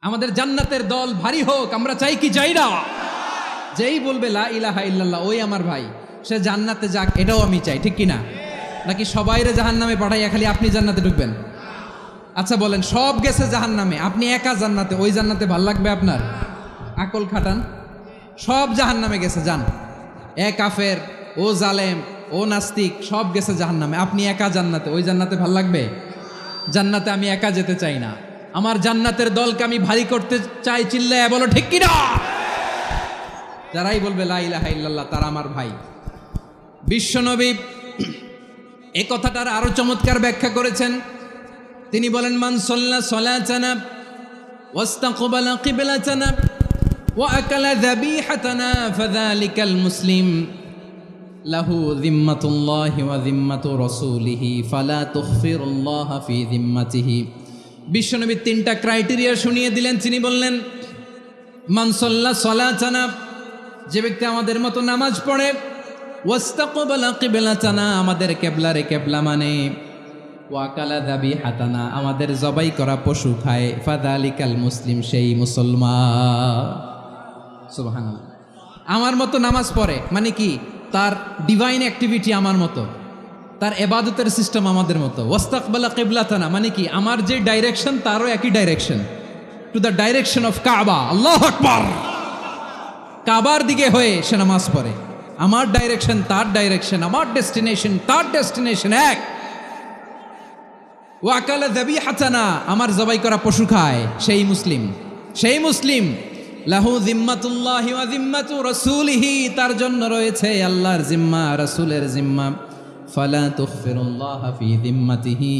আমাদের জান্নাতের দল ভারী হোক, আমরা চাই কি চাই না? যেই বলবে লা ইলাহা ইল্লাল্লাহ ওই আমার ভাই, সে জান্নাতে যাক, এটাও আমি চাই, ঠিক কিনা? নাকি সবাইরে জাহান্নামে পাঠাইয়া খালি আপনি জান্নাতে ঢুকবেন? আচ্ছা বলেন, সব গেছে জাহান্নামে, আপনি একা জান্নাতে, ওই জান্নাতে ভাল লাগবে আপনার? আকল খাটান। সব জাহান্নামে গেছে, যান। এ কাফের, ও জালেম, ও নাস্তিক, সব গেছে জাহান্নামে, আপনি একা জান্নাতে, ওই জান্নাতে ভাল লাগবে? জান্নাতে আমি একা যেতে চাই না, আমার জান্নাতের দলকে আমি ভারী করতে চাই। চিল্লায় বলো ঠিক কিনা? যারাই বলবে লা ইলাহা ইল্লাল্লাহ তারা আমার ভাই। বিশ্বনবী এই কথাটার আরো চমৎকার ব্যাখ্যা করেছেন। তিনি বলেন, মান সাল্লা সালাতানা ওয়াস্তাকবালা কিবলাতানা ওয়া আকালা যাবিহাতানা ফাযালিকাল মুসলিম লাহু যিম্মাতুল্লাহি ওয়া যিম্মাতু রাসূলিহি ফালা তুখফিরুল্লাহ ফি যিম্মাতিহি। বিশ্বনবী তিনটা ক্রাইটেরিয়া শুনিয়ে দিলেন। তিনি বললেন, মান সাল্লা সালাতানা, যে ব্যক্তি আমাদের মতো নামাজ পড়ে, ওয়াস্তাকবালা কিবলাতানা, আমাদের কিবলারে কিবলা মানে, ওয়াকালা যাবিহাতানা, আমাদের জবাই করা পশু খায়, ফাযালিকাল মুসলিম, সেই মুসলমান। সুবহানাল্লাহ। আমার মতো নামাজ পড়ে মানে কি? তার ডিভাইন অ্যাক্টিভিটি আমার মতো, তার ইবাদতের সিস্টেম আমাদের মতো। ওয়াস্তাকবালা কিবলাতানা মানে কি? আমার যে ডাইরেকশন তারও একই direction, to the direction of কাবা। আল্লাহু আকবার। কাবার দিকে হয়ে সে নামাজ পড়ে। আমার ডাইরেকশন তার ডাইরেকশন, আমার ডেস্টিনেশন তার ডেস্টিনেশন এক। ওয়াকালা যাবিহাতানা, আমার জবাই করা পশু খায়, সেই মুসলিম, সেই মুসলিম। লাহু যিম্মাতুল্লাহি ওয়া যিম্মাতু রাসূলিহি, তার জন্য রয়েছে আল্লাহর জিম্মা, রাসূলের জিম্মা। ফালা তুখফিরুল্লাহ ফি যিম্মাতিহি,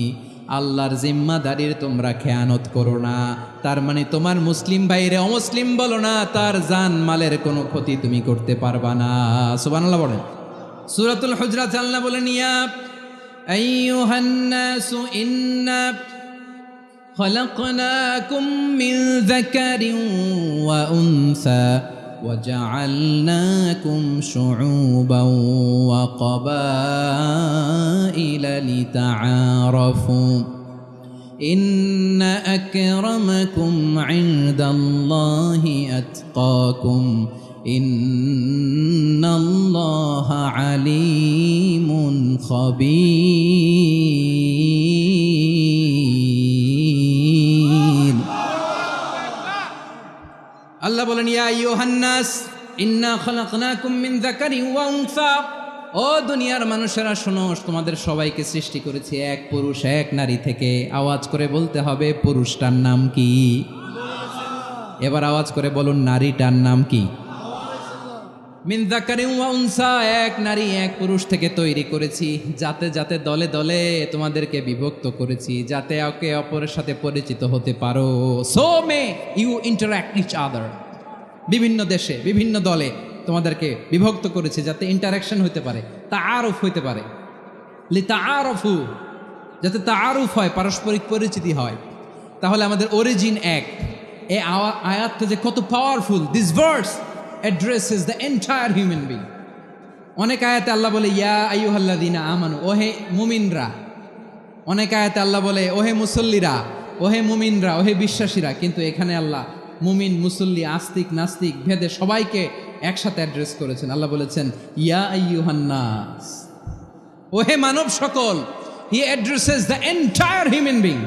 আল্লাহর জিম্মাদারির তোমরা খেয়ানত করো না। তার মানে তোমার মুসলিম ভাইরে অমুসলিম বলো না, তার জান মালের কোনো ক্ষতি তুমি করতে পারবা না। সুবহানাল্লাহ বলেন। সূরাতুল হুজরাত আল্লাহ বলেন, ইয়া আইয়ুহান নাসু ইন্না খলাকনাকুম মিন যাকারিন ওয়া উনসা وجعلناكم شعوبا وقبائل لتعارفوا إن أكرمكم عند الله أتقاكم إن الله عليم خبير। আল্লাহ বলেন, ইয়া আইয়ুহান নাস ইন্না খলাকনাকুম মিন যাকারিন ওয়া উনসা, ও দুনিয়ার মানুষেরা শোনো, তোমাদের সবাইকে সৃষ্টি করেছি এক পুরুষ এক নারী থেকে। আওয়াজ করে বলতে হবে, পুরুষটার নাম কি? এবার আওয়াজ করে বলুন, নারীটার নাম কি? মিন যাকারিন ওয়া উনসা, এক নারী এক পুরুষ থেকে তৈরি করেছি। যাতে যাতে দলে দলে তোমাদেরকে বিভক্ত করেছি, যাতে একে অপরের সাথে পরিচিত হতে পারো। So may you interact each other. বিভিন্ন দেশে বিভিন্ন দলে তোমাদেরকে বিভক্ত করেছি যাতে ইন্টারাকশন হতে পারে, তাআরুফ হতে পারে। লিতাআরফু, যাতে তাআরুফ হয়, পারস্পরিক পরিচিতি হয়। তাহলে আমাদের অরিজিন এক। এই আয়াতটা যে কত powerful! This verse addresses the entire human being. অনেক আয়াতে আল্লাহ বলে, ইয়া আইয়ুহাল্লাযীনা আমানু, ওহে মুমিনরা। অনেক আয়াতে আল্লাহ বলে, ওহে মুসল্লিরা, ওহে মুমিনরা, ওহে বিশ্বাসীরা। কিন্তু এখানে আল্লাহ মুমিন, মুসল্লি, আস্তিক, নাস্তিক ভেদে সবাইকে একসাথে অ্যাড্রেস করেছেন। আল্লাহ বলেছেন, ইয়া আইয়ুহান নাস, ওহে মানব সকল। হি addresses the entire human being,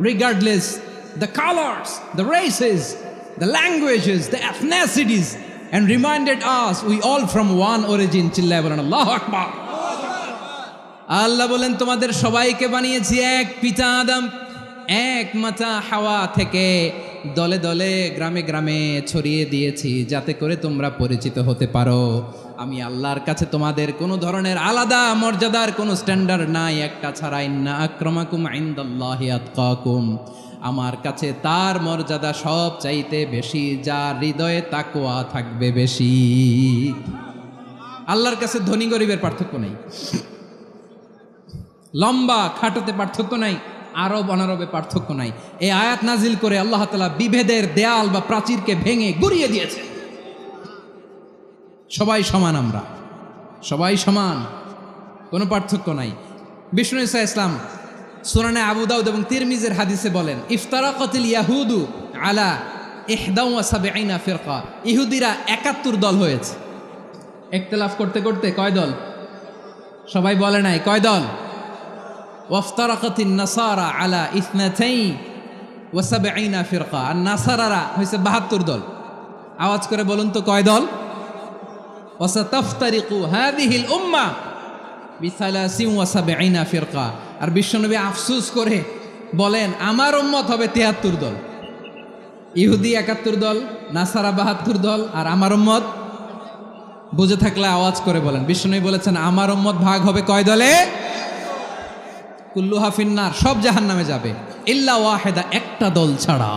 regardless the colours, the races, the languages, the ethnicities, and reminded us we all from one origin. চিল্লায় বলেন আল্লাহু আকবার। আল্লাহ বলেন, তোমাদের সবাইকে বানিয়েছি এক পিতা আদম, এক মাতা হাওয়া থেকে। দলে দলে গ্রামে গ্রামে ছড়িয়ে দিয়েছি যাতে করে তোমরা পরিচিত হতে পারো। আমি আল্লাহর কাছে তোমাদের কোনো ধরনের আলাদা মর্যাদার কোনো স্ট্যান্ডার্ড নাই, একটা ছাড়া। ইন্না আক্রামাকুম ইনদাল্লাহি আতকাকুম, আমার কাছে তার মর্যাদা সব চাইতে বেশি, যার হৃদয়ে তাকওয়া থাকবে বেশি। আল্লাহর কাছে ধনী গরিবের পার্থক্য নেই, লম্বা খাটোতে পার্থক্য নাই, আরব অনারবে পার্থক্য নাই। এই আয়াত নাজিল করে আল্লাহ তাআলা বিভেদের দেয়াল বা প্রাচীরকে ভেঙে গুড়িয়ে দিয়েছে। সবাই সমান, আমরা সবাই সমান, কোনো পার্থক্য নাই। বিষ্ণু ঈসা ইসলাম সুনানে আবু দাউদ এবং তিরমিজির হাদিসে বলেন, ইফতারাকাতিল ইয়াহুদু আলা 71 ফিরকা, ইহুদিরা 71 দল হয়েছে। ইখতিলাফ করতে করতে কয় দল? সবাই বলে নাই কয় দল? ওয়াফতারাকাতিন নাসারা আলা 72 ফিরকা, আর নাসারারা হয়েছে 72 দল। আওয়াজ করে বলুন তো কয় দল? ওয়াসাতাফতারিকু হাযিহিল উম্মাহ বি73 ফিরকা। আর বিশ্বনবী আফসোস করে বলেন আমার উম্মত হবে 73 দল। ইহুদি 71 দল, নাসারা 72 দল, আর আমার উম্মত, বুঝে থাকলে আওয়াজ করে বলেন। বিশ্বনবী বলেছেন আমার উম্মত ভাগ হবে কয় দলে? কুল্লুহা ফিন্নার, সব জাহান্নামে যাবে, ইল্লা ওয়াহিদা, একটা দল ছাড়া।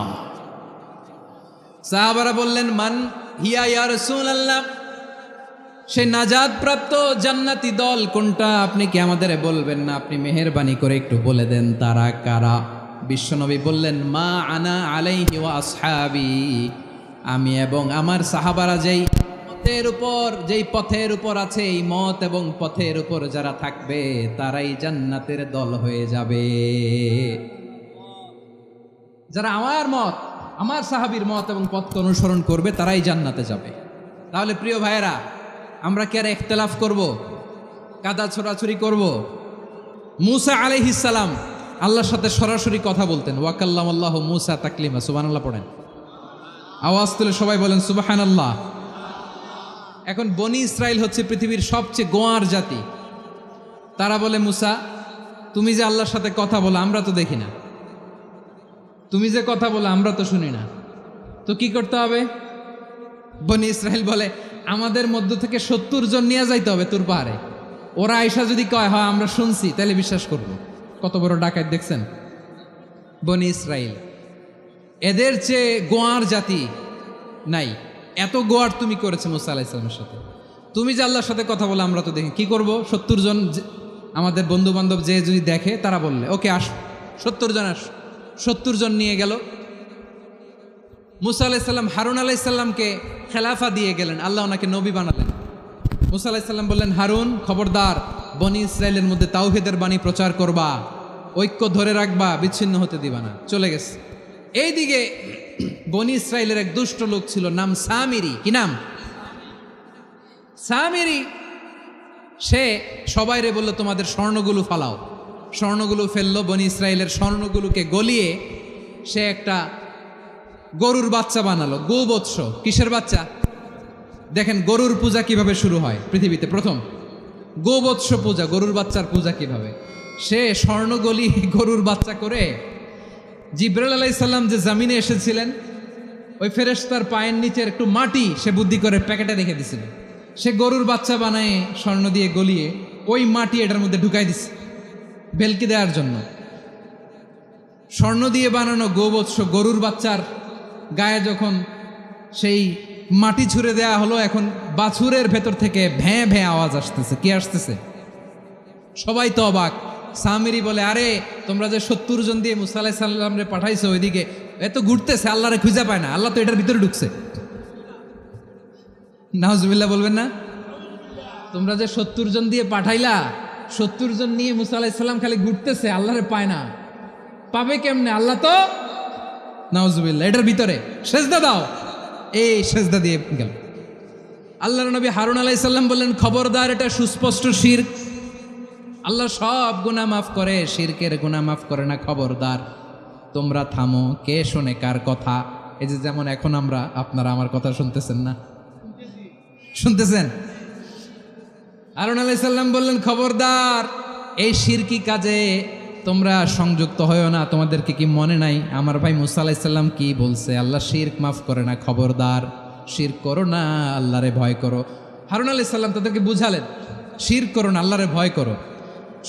সাহাবারা বললেন মান হিয়া ইয়া রাসূলুল্লাহ, সেই নাজাত প্রাপ্ত জান্নাতি দল কোনটা? আপনি কি আমাদের বলবেন না? আপনি মেহেরবানি করে একটু বলে দেন তারা কারা। বিশ্বনবী বললেন মা আনা আলাইহি ওয়া আসহাবি, আমি এবং আমার সাহাবারা যেই পথের উপর আছে, এই মত এবং পথের উপর যারা থাকবে তারাই জান্নাতের দল হয়ে যাবে। যারা আমার মত, আমার সাহাবীর মত এবং পথকে অনুসরণ করবে তারাই জান্নাতে যাবে। তাহলে প্রিয় ভাইয়েরা, আমরা কি আর ইখতিলাফ করব, কাদা ছোড়াছুরি করব? মূসা আলাইহিস সালাম আল্লাহর সাথে সরাসরি কথা বলতেন। ওয়া কাল্লামাল্লাহু মূসা তাকলিমা, সুবহানাল্লাহ পড়েন। আওয়াজ তুলে সবাই বলেন সুবহানাল্লাহ। এখন বনি ইসরাইল হচ্ছে পৃথিবীর সবচেয়ে গোয়ার জাতি। তারা বলে মূসা তুমি যে আল্লাহর সাথে কথা বলো আমরা তো দেখি না, তুমি যে কথা বলো আমরা তো শুনি না, তো কি করতে হবে? বনি ইসরাইল বলে আমাদের মধ্য থেকে 70 জন নিয়ে যাইতে হবে তুর পাহাড়ে। ওরা আয়সা যদি কয় হয় আমরা শুনছি, তাহলে বিশ্বাস করব। কত বড় ডাকাত দেখছেন বনি ইসরাইল। এদের চেয়ে গোয়ার জাতি নাই। এত গোয়ার তুমি করেছে মুসা আলাইহিস সালামের সাথে। তুমি যে আল্লাহর সাথে কথা বলে আমরা তো দেখি, কি করব? 70 জন আমাদের বন্ধু বান্ধব যে যদি দেখে, তারা বললে ওকে আস, 70 জন আস। 70 জন নিয়ে গেল। মুসা আলাইহিস সালাম হারুন আলাইহিস সালামকে খেলাফা দিয়ে গেলেন, আল্লাহ ওনাকে নবী বানালেন। মুসা আলাইহিস সালাম বললেন হারুন খবরদার, বনি ইসরাইলের মধ্যে তাওহীদের বাণী প্রচার করবা, ঐক্য ধরে রাখবা, বিচ্ছিন্ন হতে দিবা না। চলে গেছে। এইদিকে বনি ইসরাইলের এক দুষ্ট লোক ছিল, নাম সামিরি। কি নাম? সামিরি। সে সবাইরে বলল তোমাদের স্বর্ণগুলো ফালাও। স্বর্ণগুলো ফেললো। বনি ইসরাইলের স্বর্ণগুলোকে গলিয়ে সে একটা গরুর বাচ্চা বানালো। গোবৎস। কিসের বাচ্চা? দেখেন গরুর পূজা কিভাবে শুরু হয় পৃথিবীতে প্রথম। গোবৎস পূজা, গরুর বাচ্চার পূজা কিভাবে। সে স্বর্ণ গলি গরুর বাচ্চা করে জিবরাইল আলাইহিস সালাম যে জমিনে এসেছিলেন, ওই ফেরেশতার পায়ের নিচের একটু মাটি সে বুদ্ধি করে প্যাকেটে রেখে দিছিল। সে গরুর বাচ্চা বানায় স্বর্ণ দিয়ে গলিয়ে ওই মাটি এটার মধ্যে ঢুকাই দিছে ভেলকি দেওয়ার জন্য। স্বর্ণ দিয়ে বানানো গোবৎস গরুর বাচ্চার গায়ে যখন সেই মাটি ছুঁড়ে দেয়া হলো, এখন বাছুরের ভেতর থেকে ভ্যাঁ ভ্যাঁ আওয়াজ আসতেছে। কি আসতেছে? সবাই তো অবাক। সামিরি বলে আরে তোমরা যে 70 জন দিয়ে মুসা আলাইহিস সালামরে পাঠাইছো, ওইদিকে এত ঘুরতেছে, আল্লাহরে খুঁজে পায় না, আল্লাহ তো এটার ভিতরে ঢুকছে। নাউজুবিল্লাহ বলবেন না? তোমরা যে 70 জন দিয়ে পাঠাইলা, 70 জন নিয়ে মুসা আলাইহিস সালাম খালি ঘুরতেছে, আল্লাহরে পায় না। পাবে কেমনে? আল্লাহ তো, নাউজুবিল্লাহ, এটার ভিতরে সেজদা দাও। এই সেজদা দিয়ে গেল। আল্লাহর নবী হারুন আলাইহিস সালাম বললেন খবরদার, এটা সুস্পষ্ট শিরক। আল্লাহ সব গুনাহ মাফ করে, শিরকের গুনাহ মাফ করে না। খবরদার, তোমরা থামো। কে শোনে কার কথা? এই যে যেমন এখন আপনারা আমার কথা শুনতেছেন না? শুনতেছেন? হারুন আলাইহিস সালাম বললেন খবরদার, এই শিরকি কাজে তোমরা সংযুক্ত হয়েও না। তোমাদেরকে কি মনে নাই আমার ভাই মুসা আলাইহিস সালাম কি বলছে? আল্লাহ শিরক মাফ করে না। খবরদার, শিরক করো না, আল্লাহরে ভয় করো। হারুন আলাইহিস সালাম তাদেরকে বুঝালেন শিরক করো না, আল্লাহরে ভয় করো।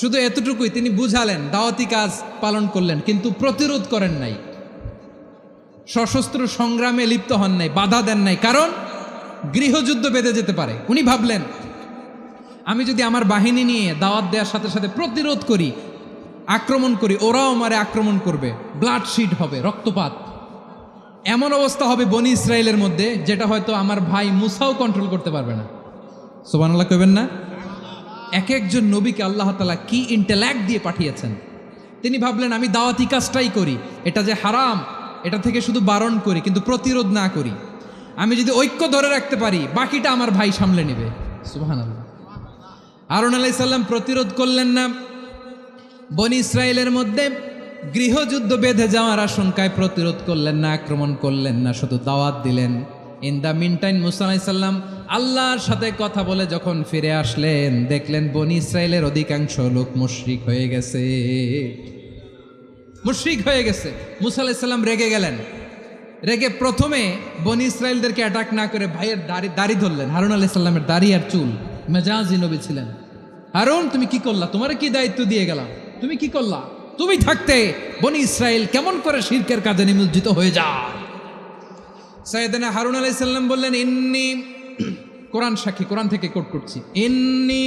শুধু এতটুকুই তিনি বুঝালেন, দাওয়াতি কাজ পালন করলেন, কিন্তু প্রতিরোধ করেন নাই, সশস্ত্র সংগ্রামে লিপ্ত হন নাই, বাধা দেন নাই। কারণ গৃহযুদ্ধ বেঁধে যেতে পারে। উনি ভাবলেন আমি যদি আমার বাহিনী নিয়ে দাওয়াত দেওয়ার সাথে সাথে প্রতিরোধ করি, আক্রমণ করি, ওরাও আমারে আক্রমণ করবে, ব্লাডশিট হবে, রক্তপাত। এমন অবস্থা হবে বনি ইসরায়েলের মধ্যে যেটা হয়তো আমার ভাই মুসাও কন্ট্রোল করতে পারবে না। সুবহানাল্লাহ কইবেন না? এক একজন নবীকে আল্লাহ তাআলা কি ইন্টেলেক্ট দিয়ে পাঠিয়েছেন। তিনি ভাবলেন আমি দাওয়াতি কাজটাই করি, এটা যে হারাম এটা থেকে শুধু বারণ করি কিন্তু প্রতিরোধ না করি। আমি যদি ঐক্য ধরে রাখতে পারি বাকিটা আমার ভাই সামলে নেবে। সুবহানাল্লাহ। হারুন আলাইহিস সালাম প্রতিরোধ করলেন না, বনি ইসরায়েলের মধ্যে গৃহযুদ্ধ বেঁধে যাওয়ার আশঙ্কায় প্রতিরোধ করলেন না, আক্রমণ করলেন না, শুধু দাওয়াত দিলেন। ইন দ্য মিন টাইম মুসা আলাইহিস সালাম আল্লাহর সাথে কথা বলে যখন ফিরে আসলেন, দেখলেন বনি ইসরায়েলের অধিকাংশ লোক মুশরিক হয়ে গেছে, মুশরিক হয়ে গেছে। মুসা আলাইহিস সালাম রেগে গেলেন। রেগে প্রথমে বনি ইসরায়েলদেরকে অ্যাটাক না করে ভাইয়ের দাড়ি ধরলেন। হারুন আলাইহিস সালামের দাড়ি আর চুল, মেজাজি নবী ছিলেন। হারুন তুমি কি করলা? তোমার কি দায়িত্ব দিয়ে গেলাম, তুমি কি করলা? তুমি থাকতে বনি ইসরায়েল কেমন করে শিরকের কাজে নিমজ্জিত হয়ে যায়? সাইয়েদনা হারুন আলাইহিস সালাম বললেন, ইন্নী, কোরআন সাক্ষী, কোরআন থেকে কোট করছি, ইন্নী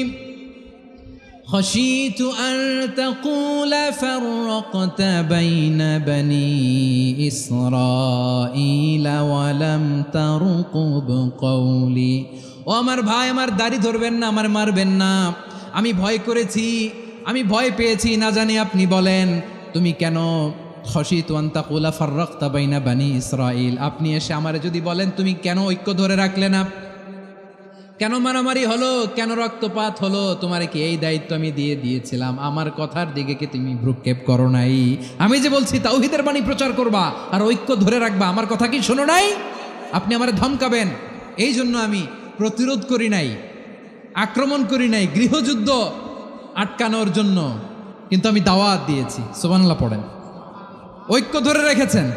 খাশিতু আন তাকুলা ফাররাকতা বাইনা বনি ইসরাঈলা ওয়া লাম তারকুব কওলি। ও আমার ভাই, আমার দাড়ি ধরবেন না, আমার মারবেন না। আমি ভয় করেছি, আমি ভয় পেয়েছি, না জানি আপনি বলেন তুমি কেন খাশিতু আন তাকুলা ফাররাকতা বাইনা বনি ইসরাঈল, আপনি এসে আমারে যদি বলেন তুমি কেন ঐক্য ধরে রাখলে না, কেন মারামারি হলো, কেন রক্তপাত হলো, তোমারে কি এই দায়িত্ব আমি দিয়ে দিয়েছিলাম? আমার কথার দিকে কি তুমি ভ্রুক্ষেপ করো নাই? আমি যে বলছি তাওহীদের বাণী প্রচার করবা আর ঐক্য ধরে রাখবা, আমার কথা কি শোনো নাই? আপনি আমারে ধমকাবেন, এই জন্য আমি প্রতিরোধ করি নাই, আক্রমণ করি নাই, গৃহযুদ্ধ আটকানোর জন্য কিন্তু আমি দাওয়াত দিয়েছি। সুবহানাল্লাহ পড়েন। ঐক্য ধরে রেখেছেন।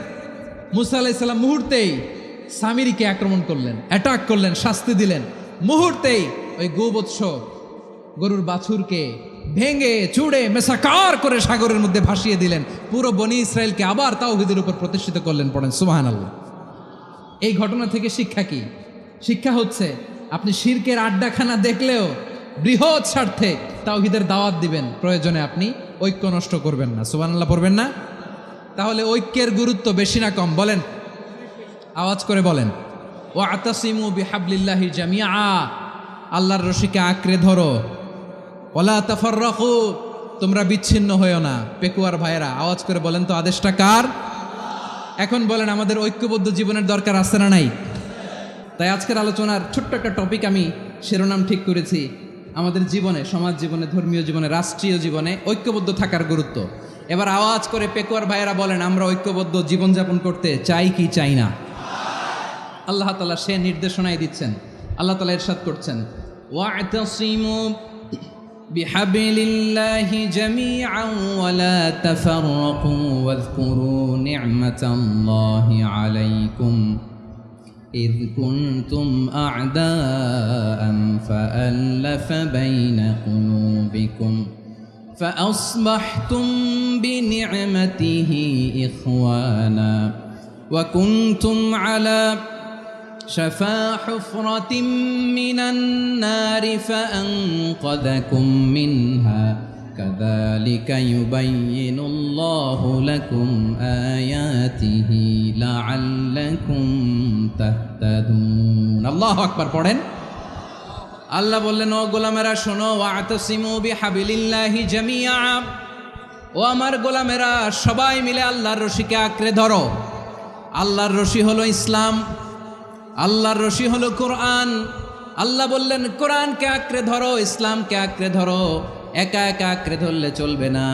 মুসা আলাইহিস সালাম মুহূর্তেই সামিরীকে আক্রমণ করলেন, অ্যাটাক করলেন, শাস্তি দিলেন। মুহূর্তেই ওই গোবৎস গরুর বাছুরকে ভেঙে চুড়ে মেসাকার করে সাগরের মধ্যে ভাসিয়ে দিলেন। পুরো বনি ইসরায়েলকে আবার তাওহীদের উপর প্রতিষ্ঠিত করলেন। পড়েন সুবহানাল্লাহ। এই ঘটনা থেকে শিক্ষা কি? শিক্ষা হচ্ছে আপনি শিরকের আড্ডাখানা দেখলেও বৃহৎ স্বার্থে তাওহীদের দাওয়াত দিবেন, প্রয়োজনে আপনি ঐক্য নষ্ট করবেন না। সুবহানাল্লাহ পড়বেন না? তাহলে ঐক্যের গুরুত্ব বেশি না কম? বলেন, আওয়াজ করে বলেন। ওয়াতাসিমু বিহাবলিল্লাহি জামিআ, আল্লাহর রশিকে আঁকড়ে ধরো। ওয়ালা তাফাররাকু, তোমরা বিচ্ছিন্ন হয়েও না। পেকুয়ার ভাইয়েরা আওয়াজ করে বলেন তো, আদেশটা কার? এখন বলেন আমাদের ঐক্যবদ্ধ জীবনের দরকার আছে না নাই? তাই আজকের আলোচনার ছোট্ট একটা টপিক আমি শিরোনাম ঠিক করেছি, আমাদের জীবনে, সমাজ জীবনে, ধর্মীয় জীবনে, রাষ্ট্রীয় জীবনে ঐক্যবদ্ধ থাকার গুরুত্ব। এবার আওয়াজ করে পেকুয়ার ভাইয়েরা বলেন, আমরা ঐক্যবদ্ধ জীবনযাপন করতে চাই কি চাই না? আল্লাহ তাআলা সে নির্দেশনাই দিচ্ছেন। আল্লাহ তাআলা ইরশাদ করছেন, ওয়া'তাসিমু বিহাবলিল্লাহি জামিআন ওয়া লা তাফাররাকু ওয়াযকুরু নি'মাতাল্লাহি আলাইকুম إذ كنتم أعداء فألف بين قلوبكم فأصبحتم بنعمته إخوانا وكنتم على شفا حفرة من النار فأنقذكم منها كذلك يبين الله لكم آياته لعلكم تهتدون الله أكبر পড়েন। আল্লাহ বললেন, ও গোলামেরা শোনো, ওয়াতাসিমু বিহাবলিল্লাহি জামিআ, ও আমার গোলামেরা সবাই মিলে আল্লাহর রশিকে আঁকড়ে ধরো। আল্লাহর রশি হলো ইসলাম, আল্লাহর রশি হলো কোরআন। আল্লাহ বললেন কোরআনকে আঁকড়ে ধরো, ইসলামকে আঁকড়ে ধরো। একা একা আঁকড়ে ধরলে চলবে না,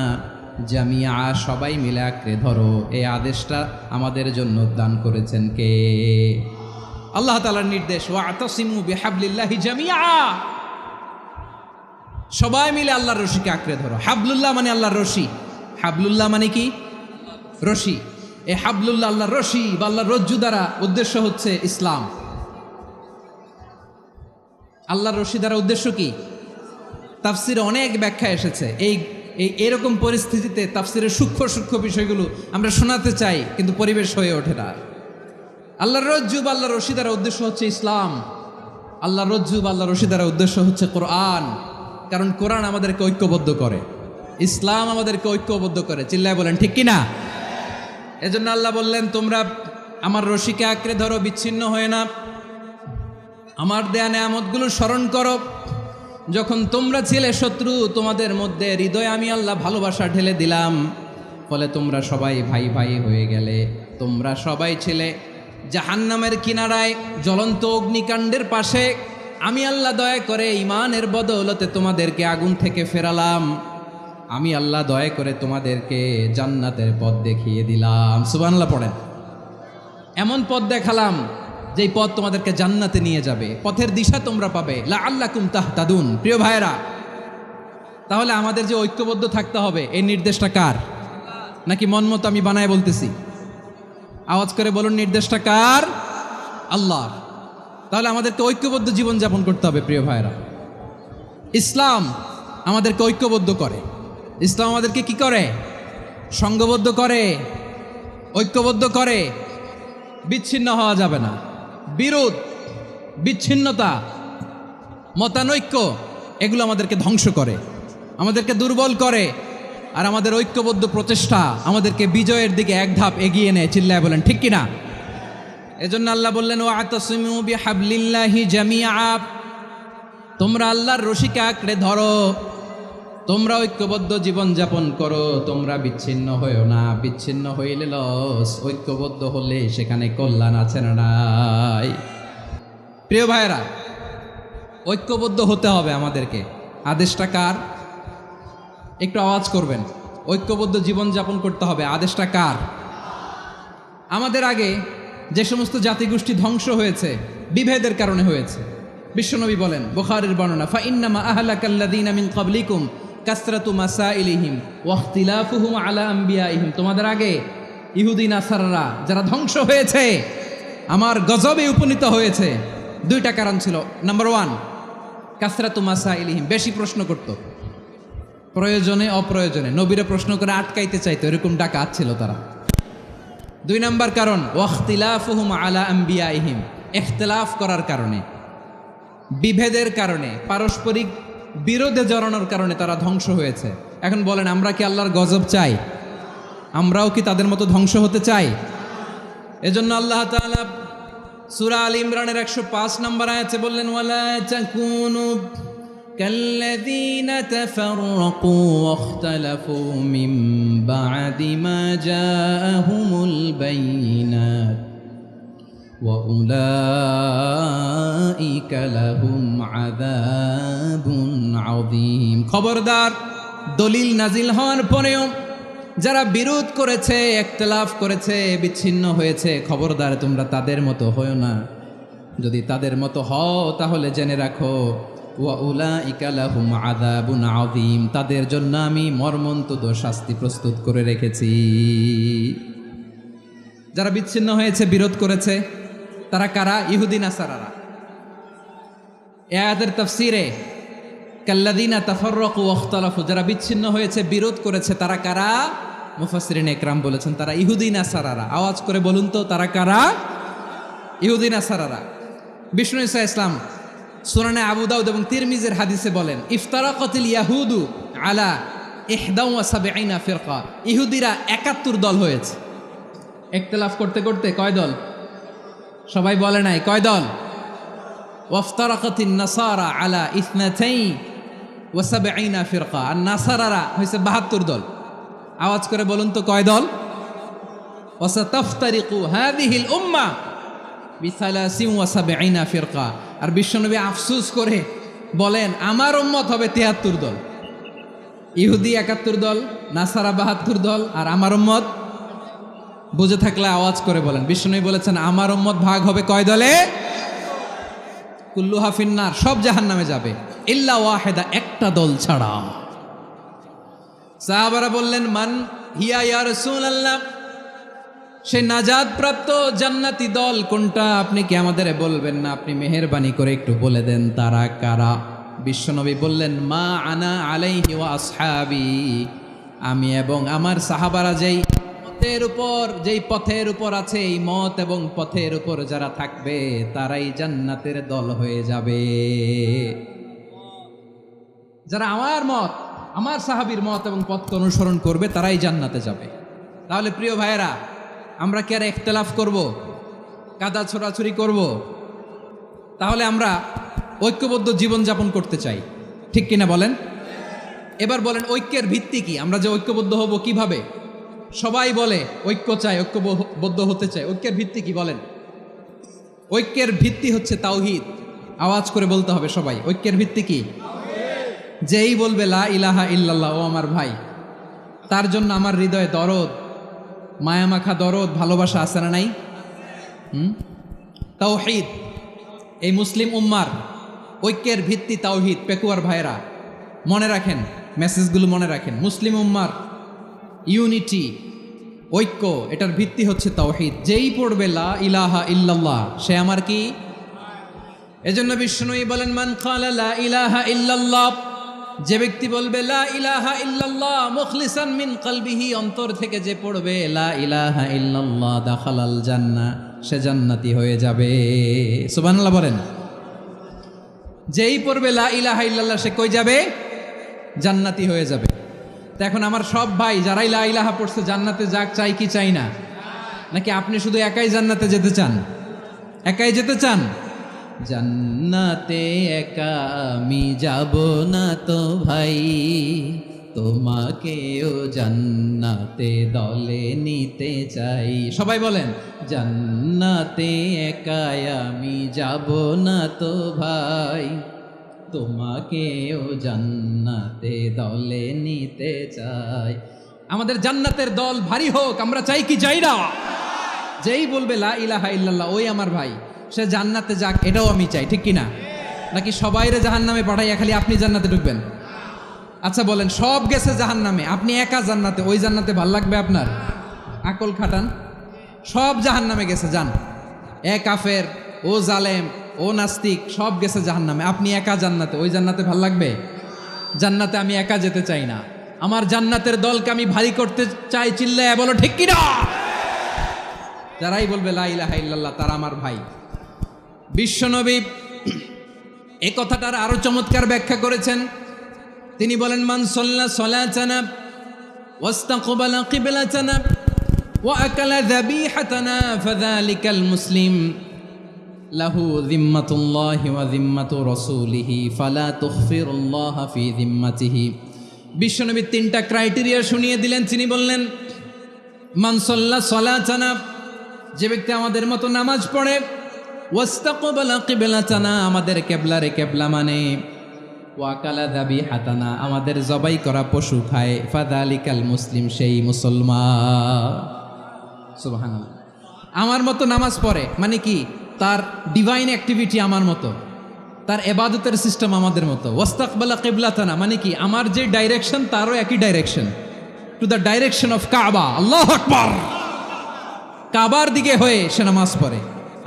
জামিয়া, সবাই মিলে আঁকড়ে ধরো। এই আদেশটা আমাদের জন্য দান করেছেন কে? আল্লাহ তাআলার নির্দেশ, ওয়াতাসিমু বিহাবলিল্লাহি জামিআ, সবাই মিলে আল্লাহর রশিকে আঁকড়ে ধরো। হাবলুল্লাহ মানে আল্লাহর রশি। হাবলুল্লাহ মানে কি? রশি। এই হাবলুল্লাহ আল্লাহর রশি বা আল্লাহর রজ্জু দ্বারা উদ্দেশ্য হচ্ছে ইসলাম। আল্লাহর রশি দ্বারা উদ্দেশ্য কি? তাফসিরে অনেক ব্যাখ্যা এসেছে। এরকম পরিস্থিতিতে তাফসিরের সূক্ষ্ম সূক্ষ্ম বিষয়গুলো আমরা শোনাতে চাই, কিন্তু পরিবেশ হয়ে ওঠে না। আল্লাহর রজ্জু বা আল্লাহর রশি দ্বারা উদ্দেশ্য হচ্ছে ইসলাম। আল্লাহর রজ্জু বা আল্লাহর রশি দ্বারা উদ্দেশ্য হচ্ছে কোরআন, কারণ কোরআন আমাদেরকে ঐক্যবদ্ধ করে, ইসলাম আমাদেরকে ঐক্যবদ্ধ করে। চিল্লায় বলেন ঠিক কিনা? এজন্য আল্লাহ বললেন, তোমরা আমার রশিকে আঁকড়ে ধরো, বিচ্ছিন্ন হয়ে না। আমার দেয়া নেয়ামতগুলো স্মরণ করো। যখন তোমরা ছিলে শত্রু, তোমাদের মধ্যে হৃদয়ে আমি আল্লাহ ভালোবাসা ঢেলে দিলাম, ফলে তোমরা সবাই ভাই ভাই হয়ে গেলে। তোমরা সবাই ছিলে জাহান্নামের কিনারায় জ্বলন্ত অগ্নিকাণ্ডের পাশে। আমি আল্লাহ দয়া করে ঈমানের বদৌলতে তোমাদেরকে আগুন থেকে ফেরালাম। আমি আল্লাহ দয়া করে তোমাদেরকে জান্নাতের পথ দেখিয়ে দিলাম। সুবহানাল্লাহ পড়েন। এমন পথ দেখালাম যেই পথ তোমাদেরকে জান্নাতে নিয়ে যাবে, পথের দিশা তোমরা পাবে। লাআল্লাকুম তাহতাদুন। প্রিয় ভাইরা, তাহলে আমাদের যে ঐক্যবদ্ধ থাকতে হবে, এই নির্দেশটা কার? নাকি মন মতো আমি বানায় বলতেছি? আওয়াজ করে বলুন, নির্দেশটা কার? আল্লাহ। তাহলে আমাদেরকে ঐক্যবদ্ধ জীবন যাপন করতে হবে। প্রিয় ভাইরা, ইসলাম আমাদেরকে ঐক্যবদ্ধ করে। ইসলাম আমাদেরকে কি করে? সংঘবদ্ধ করে, ঐক্যবদ্ধ করে। বিচ্ছিন্ন হওয়া যাবে না। বিরোধ, বিচ্ছিন্নতা, মতানৈক্য এগুলো আমাদেরকে ধ্বংস করে, আমাদেরকে দুর্বল করে। আর আমাদের ঐক্যবদ্ধ প্রচেষ্টা আমাদেরকে বিজয়ের দিকে এক ধাপ এগিয়ে নেয়। চিল্লায় বলেন ঠিক কিনা? এজন্য আল্লাহ বললেন, ওয়াতাসিমু বিহাবলিল্লাহি জামিআ। তোমরা আল্লাহর রশিকে আঁকড়ে ধরো, তোমরা ঐক্যবদ্ধ জীবন যাপন করো, তোমরা বিচ্ছিন্ন হয়েও না। বিচ্ছিন্ন হইলে লস, ঐক্যবদ্ধ হলে সেখানে কল্যাণ আছে না নাই? প্রিয় ভাইয়েরা, ঐক্যবদ্ধ হতে হবে আমাদেরকে। আদেশটা কার? একটু আওয়াজ করবেন। ঐক্যবদ্ধ জীবন যাপন করতে হবে, আদেশটা কার? আমাদের আগে যে সমস্ত জাতিগোষ্ঠী ধ্বংস হয়েছে বিভেদের কারণে হয়েছে। বিশ্বনবী বলেন, বুখারীর বর্ণনা, ফাইন্নামা আহলাকাল্লাযীনা মিন ক্বাবলিকুম কাসরাতু মাসাইলিহিম ওয়া ইখতিলাফুহুম আলা আম্বিয়াইহিম। তোমাদের আগে ইহুদি নাসারারা যারা ধ্বংস হয়েছে, আমার গজবে উপনীত হয়েছে, দুইটা কারণ ছিল। নাম্বার 1, কাসরাতু মাসাইলিহিম, বেশি প্রশ্ন করত, প্রয়োজনে অপ্রয়োজনে নবীরে প্রশ্ন করে আটকাইতে চাইতো, এরকম ডাকাত ছিল তারা। 2 নাম্বার কারণ, ওয়া ইখতিলাফুহুম আলা আম্বিয়াইহিম, ইখতিলাফ করার কারণে, বিভেদের কারণে, পারস্পরিক বিরোধে জড়ানোর কারণে তারা ধ্বংস হয়েছে। এখন বলেন, আমরা কি আল্লাহর গজব চাই? আমরাও কি তাদের মতো ধ্বংস হতে চাই? এজন্য আল্লাহ তাআলা সূরা আল ইমরানের 105 নম্বর আয়াতে বললেন, ওয়ালা তাকুনু কাল্লাযীনা তাফাররাকু ওয়াখতালাফু মিন বা'দি মা জাআহুমুল বাইয়িনাত ওয়া উলাইকা লাহুম আযাবুন আযীম। খবরদার, দলিল নাজিল হওয়ার পরেও যারা বিরোধ করেছে, ইখতিলাফ করেছে, বিচ্ছিন্ন হয়েছে, খবরদার তোমরা তাদের মতো হও না। যদি তাদের মতো হও তাহলে জেনে রাখো, ওয়া উলাইকা লাহুম আযাবুন আযীম, তাদের জন্য আমি মর্মন্তুদ শাস্তি প্রস্তুত করে রেখেছি। যারা বিচ্ছিন্ন হয়েছে, বিরোধ করেছে, তারা কারা? ইহুদি নাসারারা। এই আয়াতের তাফসীরে কাল্লাযীনা তাফাররাকু ওয়াখতালাফু, যারা বিচ্ছিন্ন হয়েছে, বিরোধ করেছে, তারা কারা? মুফাসসিরিন ইকরাম বলেছেন তারা ইহুদি নাসারারা। আওয়াজ করে বলুন তো, তারা কারা? ইহুদি নাসারারা। বিষ্ণু ঈসা ইসলাম সুনানে আবু দাউদ এবং তিরমিজির হাদিসে বলেন, ইফতারাকাতিল ইয়াহুদু আলা 71 ফিরকা। ইহুদিরা 71 দল হয়েছে। ইখতিলাফ করতে করতে কয় দল? সবাই বলে নাই, কয় দল? ওয়াফতারাকাতিন নাসারা আলা 72 ফিরকা। আর নাসারারা হয়েছে 72 দল। আওয়াজ করে বলুন তো, কয় দল? ওয়াসাতাফতারিকু হাযিহিল উম্মাহ বি73 ফিরকা। আর বিশ্বনবী আফসোস করে বলেন, আমার উম্মত হবে 73 দল। ইহুদি 71 দল, নাসারা 72 দল, আর আমার উম্মত, বুঝে থাকলে আওয়াজ করে বলেন। বিশ্বনবী বলেছেন, আমার উম্মত ভাগ হবে কয় দলে? কুল্লুহা ফিন্নার, সব জাহান্নামে যাবে, ইল্লা ওয়াহিদা, একটা দল ছাড়া। সাহাবারা বললেন, মান হিয়া ইয়া রাসূলুল্লাহ, সে নাজাত প্রাপ্ত জান্নাতি দল কোনটা? আপনি কি আমাদের বলবেন না? আপনি মেহেরবানি করে একটু বলে দেন তারা কারা। বিশ্বনবী বললেন, মা আনা আলাইহি ওয়া আসহাবি, আমি এবং আমার সাহাবারা যেই পথের উপর আছে, এই মত এবং পথের উপর যারা থাকবে তারাই জান্নাতের দল হয়ে যাবে। যারা আমার মত, আমার সাহাবীর মত এবং পথকে অনুসরণ করবে তারাই জান্নাতে যাবে। তাহলে প্রিয় ভাইয়েরা, আমরা কি আর ইখতিলাফ করব, কাদা ছোড়াছুরি করব? তাহলে আমরা ঐক্যবদ্ধ জীবনযাপন করতে চাই, ঠিক কিনা বলেন? এবার বলেন, ঐক্যের ভিত্তি কি? আমরা যে ঐক্যবদ্ধ হব কিভাবে? সবাই বলে ঐক্য চায়, ঐক্যবদ্ধ হতে চায়। ঐক্যের ভিত্তি কি বলেন? ঐক্যের ভিত্তি হচ্ছে তাওহীদ। আওয়াজ করে বলতে হবে সবাই, ঐক্যের ভিত্তি কি? যেই বলবে লা ইলাহা ইল্লাল্লাহ, ও আমার ভাই, তার জন্য আমার হৃদয়ে দরদ, মায়ামাখা দরদ, ভালোবাসা আছে না নাই? তাওহীদ। এই মুসলিম উম্মার ঐক্যের ভিত্তি তাওহীদ। পেকুয়ার ভাইরা মনে রাখেন, মেসেজগুলো মনে রাখেন। মুসলিম উম্মার ইউনিটি, ঐক্য, এটার ভিত্তি হচ্ছে তাওহীদ। যেই পড়বে লা ইলাহা ইল্লাল্লাহ, সে আমার কি? এজন্য বিষ্ণুই বলেন, মান ক্বালা লা ইলাহা ইল্লাল্লাহ, যে ব্যক্তি বলবে লা ইলাহা ইল্লাল্লাহ মুখলিসান মিন কলবিহি, অন্তর থেকে যে পড়বে লা ইলাহা ইল্লাল্লাহ, দাখালাল জান্নাহ, সে জান্নাতি হয়ে যাবে। সুবহানাল্লাহ বলেন। যেই পড়বে লা ইলাহা ইল্লাল্লাহ, সে কই যাবে? জান্নাতি হয়ে যাবে। তো এখন আমার সব ভাই যারাই লা ইলাহা পড়ছে জান্নাতে যাক, চাই কি চাই না? নাকি আপনি শুধু একাই জান্নাতে যেতে চান? একাই যেতে চান? জান্নাতে একা আমি যাব না তো ভাই, তোমাকেও জান্নাতে দলে নিতে চাই। সবাই বলেন, জান্নাতে একা আমি যাব না তো ভাই, তোমাকেও জান্নাতে দলে নিতে চাই। আমাদের জান্নাতের দল ভারী হোক, আমরা চাই কি চাই না? যেই বলবে লা ইলাহা ইল্লাল্লাহ, ওই আমার ভাই, সে জান্নাতে যাক, এটাও আমি চাই, ঠিক কিনা? নাকি সবাইরে জাহান্নামে পাঠাইয়া খালি আপনি জান্নাতে ঢুকবেন? আচ্ছা বলেন, সব গেছে জাহান্নামে, আপনি একা জান্নাতে, ওই জান্নাতে ভাল লাগবে আপনার? আকল খাটান। সব জাহান্নামে গেছে, যান। এ কাফের, ও জালেম, ও নাস্তিক, সব গেছে জাহান্নামে, আপনি একা জান্নাতে, ওই জান্নাতে ভাল লাগবে? জান্নাতে আমি একা যেতে চাই না, আমার জান্নাতের দলকে আমি ভারী করতে চাই। চিল্লায় বলো ঠিক কিনা? যারাই বলবে লা ইলাহা ইল্লাল্লাহ, তারা আমার ভাই। বিশ্বনবী এই কথাটার আরো চমৎকার ব্যাখ্যা করেছেন। তিনি বলেন, মান সাল্লা সালাতানা ওয়াস্তাকবালা কিবলাতানা ওয়া আকালা যাবিহাতানা ফাযালিকাল মুসলিম লাহু যিম্মাতুল্লাহি ওয়া যিম্মাতু রাসূলিহি ফালা তুখফিরুল্লাহ ফি যিম্মাতিহি। বিশ্বনবী তিনটা ক্রাইটেরিয়া শুনিয়ে দিলেন। তিনি বললেন, মান সাল্লা সালাতানা, যে ব্যক্তি আমাদের মতো নামাজ পড়ে, ওয়াস্তাকবালা কিবলাতানা, আমাদের কিবলারে কিবলা মানে, ওয়াকালা যাবিহাতানা, আমাদের জবাই করা পশু খায়, ফাযালিকাল মুসলিম, সেই মুসলমান। সুবহানাল্লাহ। আমার মতো নামাজ পড়ে মানে কি? তার ডিভাইন অ্যাক্টিভিটি আমার মতো, তার ইবাদতের সিস্টেম আমাদের মতো। ওয়াস্তাকবালা কিবলাতানা মানে কি? আমার যে ডাইরেকশন তারও একই direction, to the direction of কাবা। আল্লাহু আকবার। কাবার দিকে হয়ে সে নামাজ পড়ে।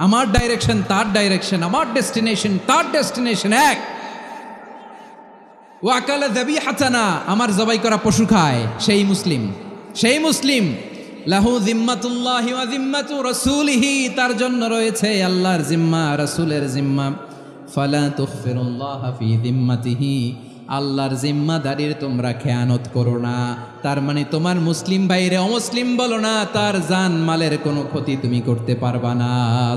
আমার ডাইরেকশন তার ডাইরেকশন, আমার ডেস্টিনেশন তার ডেস্টিনেশন এক। ওয়াকালা যাবিহাতানা, আমার জবাই করা পশু খায়, সেই মুসলিম। সেই মুসলিম। লাহু যিম্মাতুল্লাহি ওয়া যিম্মাতু রাসূলিহি, তার জন্য রয়েছে আল্লাহর জিম্মা, রাসূলের জিম্মা। ফালা তুখফিরুল্লাহ ফি যিম্মাতিহি, আল্লাহর জিম্মাদারির তোমরা খেয়ানত করো না। তার মানে তোমার মুসলিম ভাইরে অমুসলিম বলো না, তার জান মালের কোনো ক্ষতি তুমি করতে পারবা না।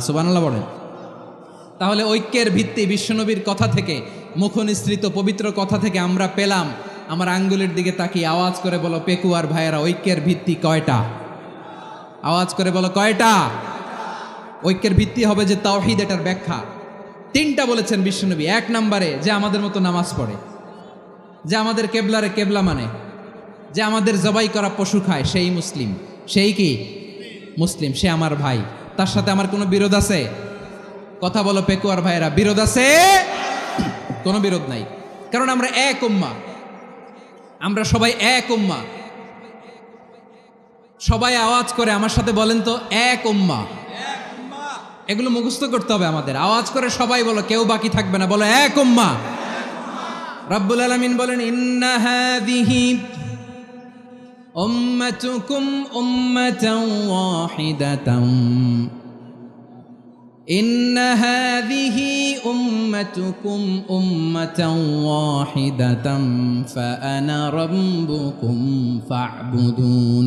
সুবহানাল্লাহ বলেন। তাহলে ঐক্যের ভিত্তি বিশ্বনবীর কথা থেকে, মুখনিসৃত পবিত্র কথা থেকে আমরা পেলাম। আমার আঙ্গুলের দিকে তাকিয়ে আওয়াজ করে বলো পেকুয়ার ভাইয়েরা, ঐক্যের ভিত্তি কয়টা? আওয়াজ করে বলো কয়টা? ঐক্যের ভিত্তি হবে যে তাওহীদ, এটার ব্যাখ্যা তিনটা বলেছেন বিশ্বনবী। এক নম্বরে, যে আমাদের মতো নামাজ পড়ে, যে আমাদের কেবলারে কেবলা মানে, যে আমাদের জবাই করা পশু খায়, সেই মুসলিম। সেই কি? মুসলিম। সে আমার ভাই। তার সাথে আমার কোনো বিরোধ আছে? কথা বলো পেকুয়ার ভাইয়েরা, বিরোধ আছে? কোনো বিরোধ নাই, কারণ আমরা এক উম্মাহ, আমরা সবাই এক উম্মাহ। সবাই আওয়াজ করে আমার সাথে বলেন তো, এক উম্মাহ। এগুলো মুখস্থ করতে হবে আমাদের। আওয়াজ করে সবাই বলো, কেউ বাকি থাকবে না, বলো এক উম্মাহ। রব্বুল আলামিন বলেন, ইন্না হাযিহি উম্মাতুকুম উম্মাতান ওয়াহিদাতান, ইন্না হাযিহি উম্মাতুকুম উম্মাতান ওয়াহিদাতান ফাআনা রাব্বুকুম ফা'বুদুন।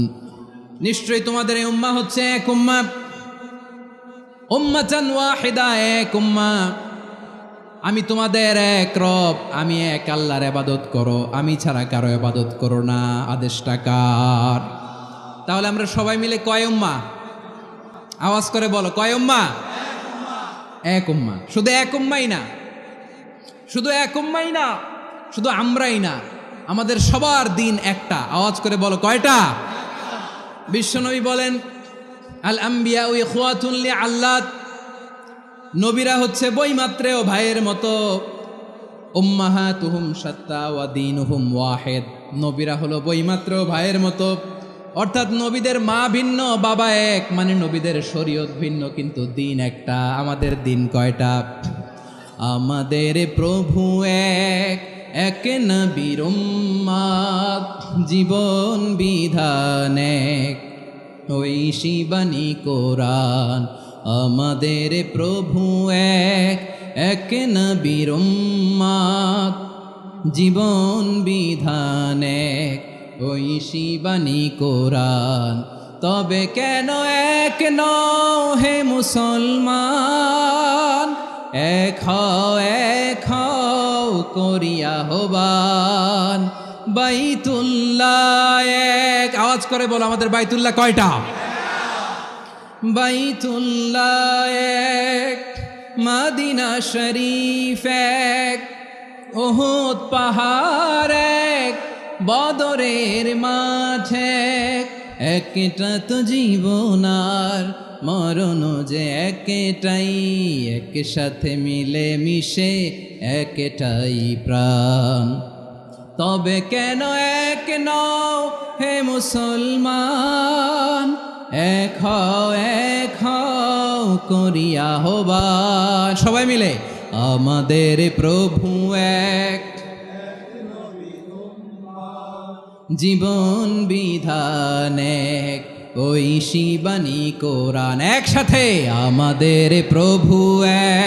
নিশ্চয়ই তোমাদের এই উম্মাহ হচ্ছে এক উম্মাহ। উম্মাতান ওয়াহিদা, এক উম্মাহ। আমি তোমাদের এক রব, আমি এক আল্লাহর ইবাদত করো, আমি ছাড়া কারো ইবাদত করো না। আদেশটা কার? তাহলে আমরা সবাই মিলে কয় উম্মাহ? আওয়াজ করে বলো, কয় উম্মাহ? এক উম্মাহ। শুধু এক উম্মাই না, শুধু এক উম্মাই না, শুধু আমরাই না, আমাদের সবার দিন একটা। আওয়াজ করে বলো, কয়টা? বিশ্বনবী বলেন, আল আম্বিয়া ইখওয়াতুন লিআল্লাত, নবীরা হচ্ছে বইমাত্রেও ভাইয়ের মতো। উম্মাহাতুহুম শাত্তা ওয়া দীনুহুম ওয়াহিদ, নবীরা হলো বইমাত্রেও ভাইয়ের মতো। অর্থাৎ নবীদের মা ভিন্ন, বাবা এক, মানে নবীদের শরীয়ত ভিন্ন, কিন্তু দিন একটা। আমাদের দিন কয়টা? আমাদের প্রভু এক, এক নবীর উম্মত, জীবন বিধান এক, ঐশী বাণী কোরআন। আমাদের প্রভু এক, এক নবীর উম্মত, জীবন বিধান এক, ঐশী বাণী কোরআন। তবে কেন এক নও হে মুসলমান, এক হও করিয়া হবান। বাইতুল্লাহ এক, আওয়াজ করে বলো, আমাদের বাইতুল্লাহ কয়টা? বাইতুল্লাহ এক, মদিনা শরীফ এক, উহুদ পাহাড় এক, বদরের মাঠ এক। একটা তো জীবন আর মরণ যে একটাই, একসাথে মিলে মিশে একটাই প্রাণ। তবে কেন এক নও হে মুসলমান, এক হও করিয়া হবান। সবাই মিলে, আমাদের প্রভু এক, জীবন বিধান এক, ঐশী বাণী কোরআন। একসাথে, আমাদের প্রভু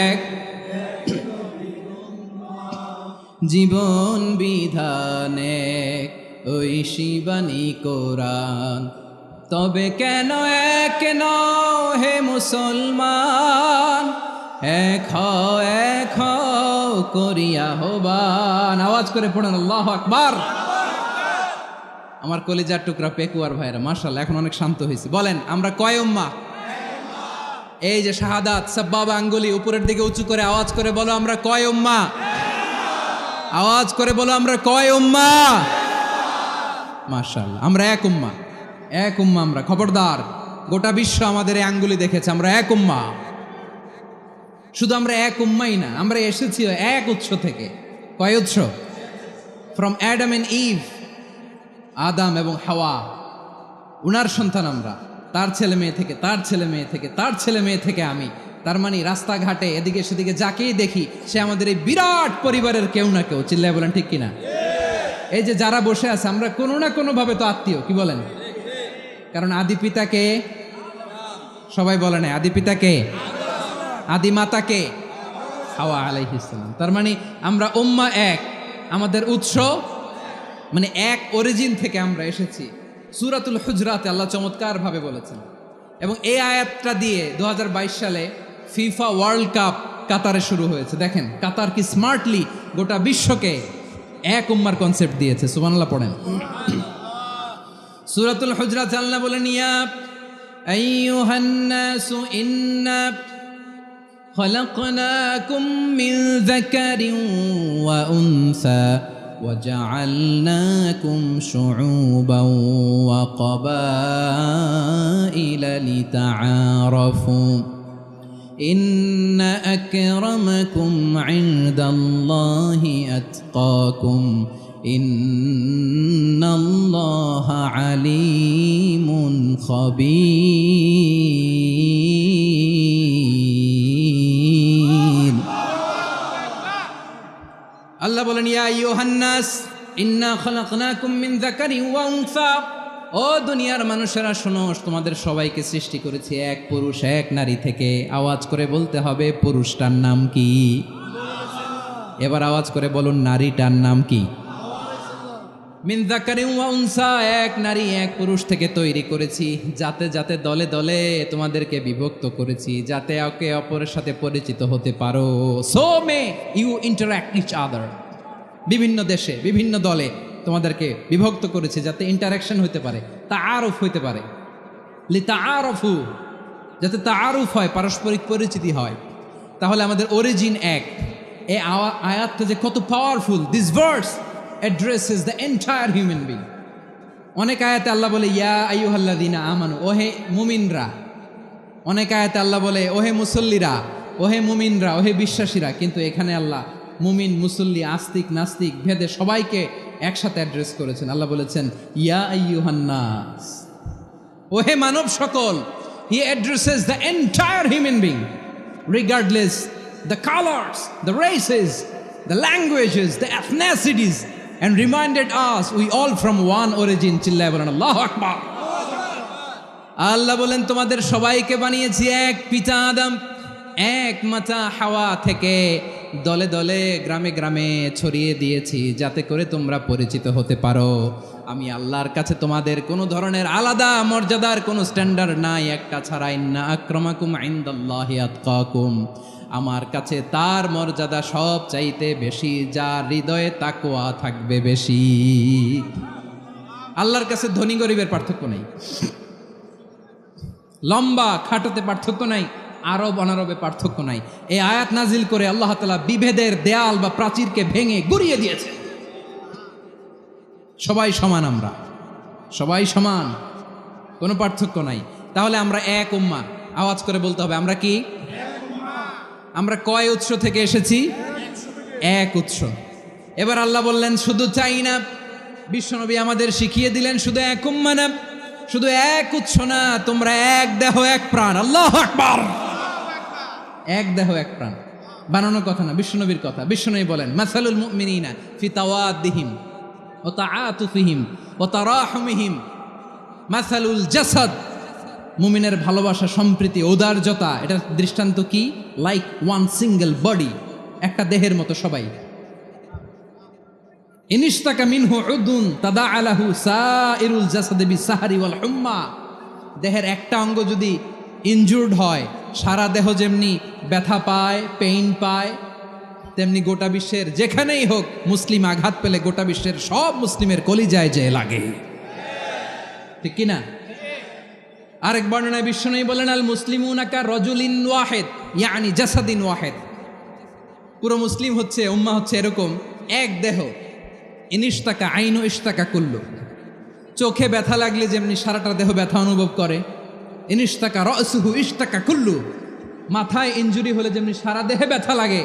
এক, জীবন বিধান এক, ঐশী বাণী কোরআন। তবে কেন এক নও হে মুসলমান, এক হও করিয়া হবান। আওয়াজ করে পড়েন আল্লাহু আকবার। আমার কলিজার টুকরা পেকুয়ার ভাইরা, মাশাআল্লাহ, এখন অনেক শান্ত হয়েছে। বলেন, আমরা কয় উম্মাহ? এই যে শাহাদাত, সাব্বাবা আঙ্গুলি উপরের দিকে উঁচু করে আওয়াজ করে বলো, আমরা কয় উম্মাহ? আওয়াজ করে বলো, আমরা কয় উম্মাহ? মাশাআল্লাহ, আমরা এক উম্মাহ, এক উম্মাহ আমরা। খবরদার, গোটা বিশ্ব আমাদের এই আঙ্গুলি দেখেছে, আমরা এক উম্মাহ। শুধু আমরা এক উম্মাই না, আমরা এসেছি এক উৎস থেকে। কয় উৎস? ফ্রম অ্যাডাম এন্ড ইভ, আদাম এবং হাওয়া, উনার সন্তান আমরা। তার ছেলে মেয়ে থেকে, তার ছেলে মেয়ে থেকে, তার ছেলে মেয়ে থেকে আমি। তার মানে রাস্তাঘাটে এদিকে সেদিকে যাকেই দেখি, সে আমাদের এই বিরাট পরিবারের কেউ না কেউ। চিল্লায় বলেন ঠিক কিনা? এই যে যারা বসে আছে, আমরা কোনো না কোনো ভাবে তো আত্মীয়, কি বলেন? কারণ আদি পিতাকে, সবাই বলে না, আদি পিতাকে, আদি মাতাকে, হাওয়া আলাইহিস সালাম। তার মানে আমরা উম্মাহ এক, আমাদের উৎস মানে এক অরিজিন থেকে আমরা এসেছি। সূরাতুল হুজরাতে আল্লাহ চমৎকার ভাবে বলেছেন, এবং এই আয়াতটা দিয়ে 2022 সালে ফিফা ওয়ার্ল্ড কাপ কাতারে শুরু হয়েছে। দেখেন কাতার কি স্মার্টলি গোটা বিশ্বকে এক উম্মার কনসেপ্ট দিয়েছে। সুবহানাল্লাহ পড়েন। সূরাতুল হুজরাত আল্লাহ বলেন, ইয়া আইয়ুহান নাসু ইন্না খলাকনাকুম মিন যাকারিন ওয়া উনসা وجعلناكم شعوبا وقبائل لتعارفوا إن أكرمكم عند الله أتقاكم إن الله عليم خبير। আল্লাহ বলেন, ইয়া আইয়ুহান নাস ইন্না খলাকনাকুম মিন যাকারিন ওয়া উনসা, ও দুনিয়ার মানুষেরা শোনো, তোমাদের সবাইকে সৃষ্টি করেছি এক পুরুষ এক নারী থেকে। আওয়াজ করে বলতে হবে, পুরুষটার নাম কি? এবার আওয়াজ করে বলুন, নারীটার নাম কি? মিন যাকারিন ওয়া উনসা, এক নারী এক পুরুষ থেকে তৈরি করেছি। যাতে যাতে দলে দলে তোমাদেরকে বিভক্ত করেছি, যাতে একে অপরের সাথে পরিচিত হতে পারো। So may you interact each other. বিভিন্ন দেশে বিভিন্ন দলে তোমাদেরকে বিভক্ত করেছি যাতে ইন্টারাকশন হতে পারে, তাআরুফ হইতে পারে, লিতাআরফু, যাতে তাআরুফ হয়, পারস্পরিক পরিচিতি হয়। তাহলে আমাদের অরিজিন এক। এই আয়াতটা যে কত powerful! This verse addresses the entire human being. অনেক আয়াতে আল্লাহ বলে ইয়া আইয়ুহাল্লাযীনা আমানু, ওহে মুমিনরা। অনেক আয়াতে আল্লাহ বলে ওহে মুসল্লিরা, ওহে মুমিনরা, ওহে বিশ্বাসীরা। কিন্তু এখানে আল্লাহ মুমিন, মুসল্লি, আস্তিক, নাস্তিক ভেদে সবাইকে একসাথে অ্যাড্রেস করেছেন। আল্লাহ বলেছেন ইয়া আইয়ুহান নাস, ওহে মানব সকল। হি addresses the entire human being regardless the colours, the races, the languages, the এথনিসিটিস, and reminded us we all from one origin. চিল্লায় বলেন আল্লাহু আকবার। আল্লাহ বলেন তোমাদের সবাইকে বানিয়েছি এক পিতা আদম, এক মাতা হাওয়া থেকে, দলে দলে গ্রামে গ্রামে ছড়িয়ে দিয়েছি যাতে করে তোমরা পরিচিত হতে পারো। আমি আল্লাহর কাছে তোমাদের কোনো ধরনের আলাদা মর্যাদার কোনো স্ট্যান্ডার্ড নাই একটা ছাড়া। ইন্না আক্রামাকুম ইনদাল্লাহি আতকাকুম, আমার কাছে তার মর্যাদা সব চাইতে বেশি যার হৃদয়ে তাকওয়া থাকবে বেশি। আল্লাহর কাছে ধনী গরিবের পার্থক্য নেই, লম্বা খাটোতে পার্থক্য নাই, আরব অনারবে পার্থক্য নাই। এই আয়াত নাজিল করে আল্লাহ তাআলা বিভেদের দেয়াল বা প্রাচীরকে ভেঙে গুড়িয়ে দিয়েছে। সবাই সমান, আমরা সবাই সমান, কোনো পার্থক্য নাই। তাহলে আমরা এক উম্মাহ। আওয়াজ করে বলতে হবে আমরা কি? আমরা কয় উৎস থেকে এসেছি? এক উৎস। এবার আল্লাহ বললেন শুধু চাই না, বিশ্বনবী আমাদের শিখিয়ে দিলেন শুধু এক উম্মাহ না, শুধু এক উৎস না, তোমরা এক দেহ এক প্রাণ। আল্লাহু আকবার। এক দেহ এক প্রাণ বানানোর কথা না, বিশ্বনবীর কথা। বিশ্বনবী বলেন মাসালুল মুমিনিনা ফি তাওয়াদ্দিহিম ওয়া তাআতুফিহিম ওয়া তারাহুমিহিম মাসালুল জাসাদ। মুমিনের ভালোবাসা, সম্প্রীতি, ঔদার্যতা, এটা দৃষ্টান্ত কি? লাইক ওয়ান সিঙ্গেল বডি, একটা দেহের মতো সবাই। ইনিশতাকা মিনহু উদুন তাদাআ লাহু সাইরুল জাসাদি বিসাহরি ওয়াল হুম্মা। দেহের একটা অঙ্গ যদি ইনজুর্ড হয়, সারা দেহ যেমনি ব্যথা পায়, পেইন পায়, তেমনি গোটা বিশ্বের যেখানেই হোক মুসলিম আঘাত পেলে গোটা বিশ্বের সব মুসলিমের কলিজায় যে লাগে, ঠিক কিনা? আরেক বর্ণনায় বিশ্বনবী বলেন আল মুসলিমুনা কা রাজুলিন ওয়াহিদ ইয়ানি জাসাদিন ওয়াহিদ। পুরো মুসলিম হচ্ছে, উম্মাহ হচ্ছে এরকম এক দেহ। ইনিশতাকা আইনু ইশতাকা কুল্লু। চোখে ব্যথা লাগলে যেমনি সারাটা দেহ ব্যথা অনুভব করে, ইনিশতাকা রাসুহু ইশতাকা কুল্লু। মাথায় ইনজুরি হলে যেমনি সারা দেহে ব্যথা লাগে,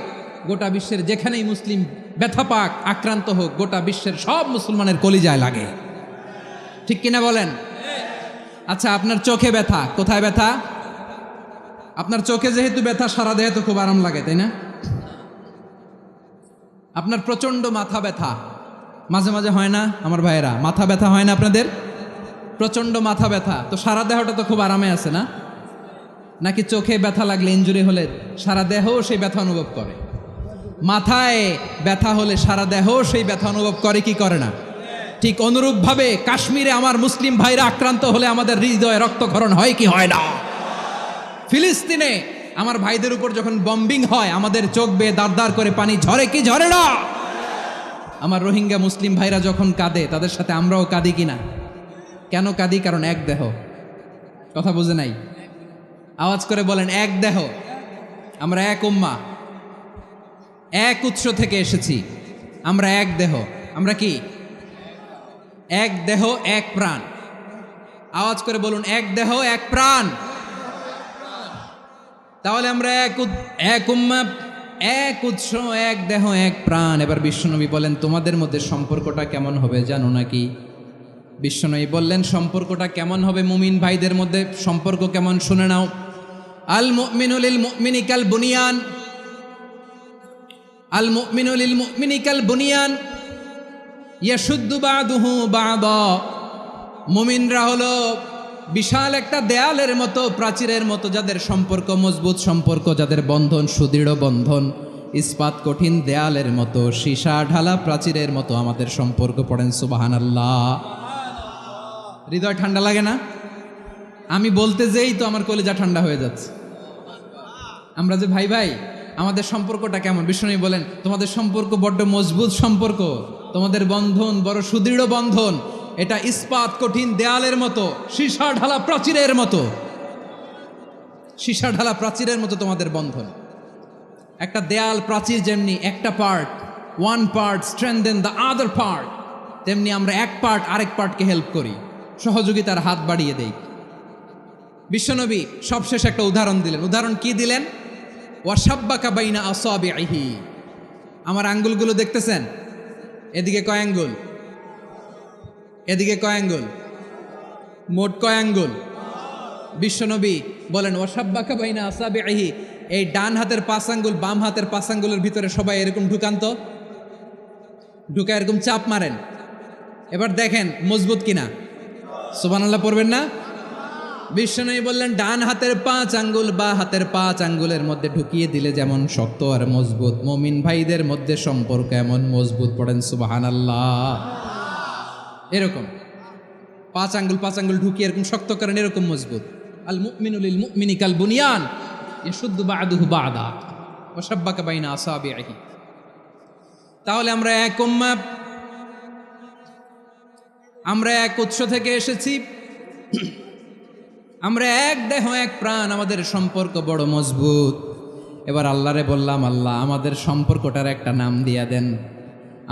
গোটা বিশ্বের যেখানেই মুসলিম ব্যথা পাক, আক্রান্ত হোক, গোটা বিশ্বের সব মুসলমানের কলিজায় লাগে, ঠিক কিনা বলেন? আচ্ছা, আপনার চোখে ব্যথা, কোথায় ব্যথা? আপনার চোখে যেহেতু ব্যথা, সারা দেহে তো খুব আরাম লাগে, তাই না? আপনার প্রচন্ড মাথা ব্যথা মাঝে মাঝে হয় না আমার ভাইয়েরা? মাথা ব্যথা হয় না আপনাদের? প্রচন্ড মাথা ব্যথা, তো সারা দেহটা তো খুব আরামে আছে না? নাকি চোখে ব্যথা লাগলে, ইনজুরি হলে সারা দেহ সেই ব্যথা অনুভব করে? মাথায় ব্যথা হলে সারা দেহ সেই ব্যথা অনুভব করে কি করে না? ঠিক অনুরূপভাবে কাশ্মীরে আমার মুসলিম ভাইরা আক্রান্ত হলে আমাদের হৃদয়ে রক্তক্ষরণ হয় কি হয় না? ফিলিস্তিনে আমার ভাইদের উপর যখন বম্বিং হয়, আমাদের চোখ বেয়ে দাঁড় দাঁড় করে পানি ঝরে কি ঝরে না? আমার রোহিঙ্গা মুসলিম ভাইরা যখন কাঁদে, তাদের সাথে আমরাও কাঁদি কিনা? কেন কাঁদি? কারণ এক দেহ। কথা বুঝে নাই? আওয়াজ করে বলেন এক দেহ। আমরা এক উম্মাহ, এক উৎস থেকে এসেছি, আমরা এক দেহ। আমরা কি? এক দেহ এক প্রাণ। আওয়াজ করে বলুন এক দেহ এক প্রাণ। তাহলে আমরা এক উম্মাহ, এক উৎস, এক দেহ এক প্রাণ। এবার বিশ্বনবী বলেন তোমাদের মধ্যে সম্পর্কটা কেমন হবে জানো নাকি? বিশ্বনবী বললেন সম্পর্কটা কেমন হবে মুমিন ভাইদের মধ্যে? সম্পর্ক কেমন শুনে নাও। আল মুমিনু লিল মুমিনি কাল বুনিয়ান, আল মুমিনু লিল মুমিনি কাল বুনিয়ান ইয়াশুদ্দু বাদুহু বাদা। মুমিনরা হলো বিশাল একটা দেয়ালের মতো, প্রাচীরের মতো, যাদের সম্পর্ক মজবুত সম্পর্ক, যাদের বন্ধন সুদৃঢ় বন্ধন, ইস্পাত কঠিন দেয়ালের মতো, সীসা ঢালা প্রাচীরের মতো আমাদের সম্পর্ক। পড়েন সুবহানাল্লাহ। হৃদয় ঠান্ডা লাগে না? আমি বলতে যেই তো আমার কলিজা ঠান্ডা হয়ে যাচ্ছে। আমরা যে ভাই ভাই, আমাদের সম্পর্কটা কেমন? বিষ্ণু বলেন তোমাদের সম্পর্ক বড্ড মজবুত সম্পর্ক। তোমাদের বন্ধন বড় সুদৃঢ় বন্ধন, এটা ইস্পাত কঠিন দেয়ালের মতো, সীসা ঢালা প্রাচীরের মতো, সীসা ঢালা প্রাচীরের মতো তোমাদের বন্ধন। একটা দেয়াল প্রাচীর যেমনি একটা part, one part strengthen the other part, তেমনি আমরা এক পার্ট আরেক পার্টকে হেল্প করি, সহযোগিতার হাত বাড়িয়ে দেই। বিশ্বনবী সবশেষ একটা উদাহরণ দিলেন। উদাহরণ কি দিলেন? ওয়াসাব্বাকা বাইনা আসাবিহি, আমার আঙ্গুলগুলো দেখতেছেন? এদিকে কয় আঙ্গুল, এদিকে কয় আঙ্গুল, মোট কয় আঙ্গুল? বিশ্বনবী বলেন ওয়াসাব্বাকা বাইনা আসাবিহি, এই ডান হাতের 5 আঙ্গুল বাম হাতের 5 আঙ্গুলের ভিতরে সবাই এরকম ঢুকান্ত, ঢুকা এরকম চাপ মারেন, এবার দেখেন মজবুত কিনা। সুবহানাল্লাহ পড়বেন না? বিশ্বনবী বললেন ডান হাতের 5 আঙ্গুল বা হাতের 5 আঙ্গুলের মধ্যে ঢুকিয়ে দিলে যেমন শক্ত আর মজবুত, মুমিন ভাইদের মধ্যে সম্পর্ক এমন মজবুত। পড়েন সুবহানাল্লাহ। এরকম 5 আঙ্গুল ঢুকিয়ে এরকম শক্ত করেন, এরকম মজবুত। আল মুমিনু লিল মুমিনি কাল বুনিয়ান ইয়াশুদ্দু বা'দুহু বা'দা ওয়া শাব্বাকা বাইনা আসাবিহি। তাহলে আমরা এক উম্মাহ, আমরা এক উৎস থেকে এসেছি, আমরা এক দেহ এক প্রাণ, আমাদের সম্পর্ক বড় মজবুত। এবার আল্লাহরে বললাম, আল্লাহ আমাদের সম্পর্কটার একটা নাম দিয়া দেন।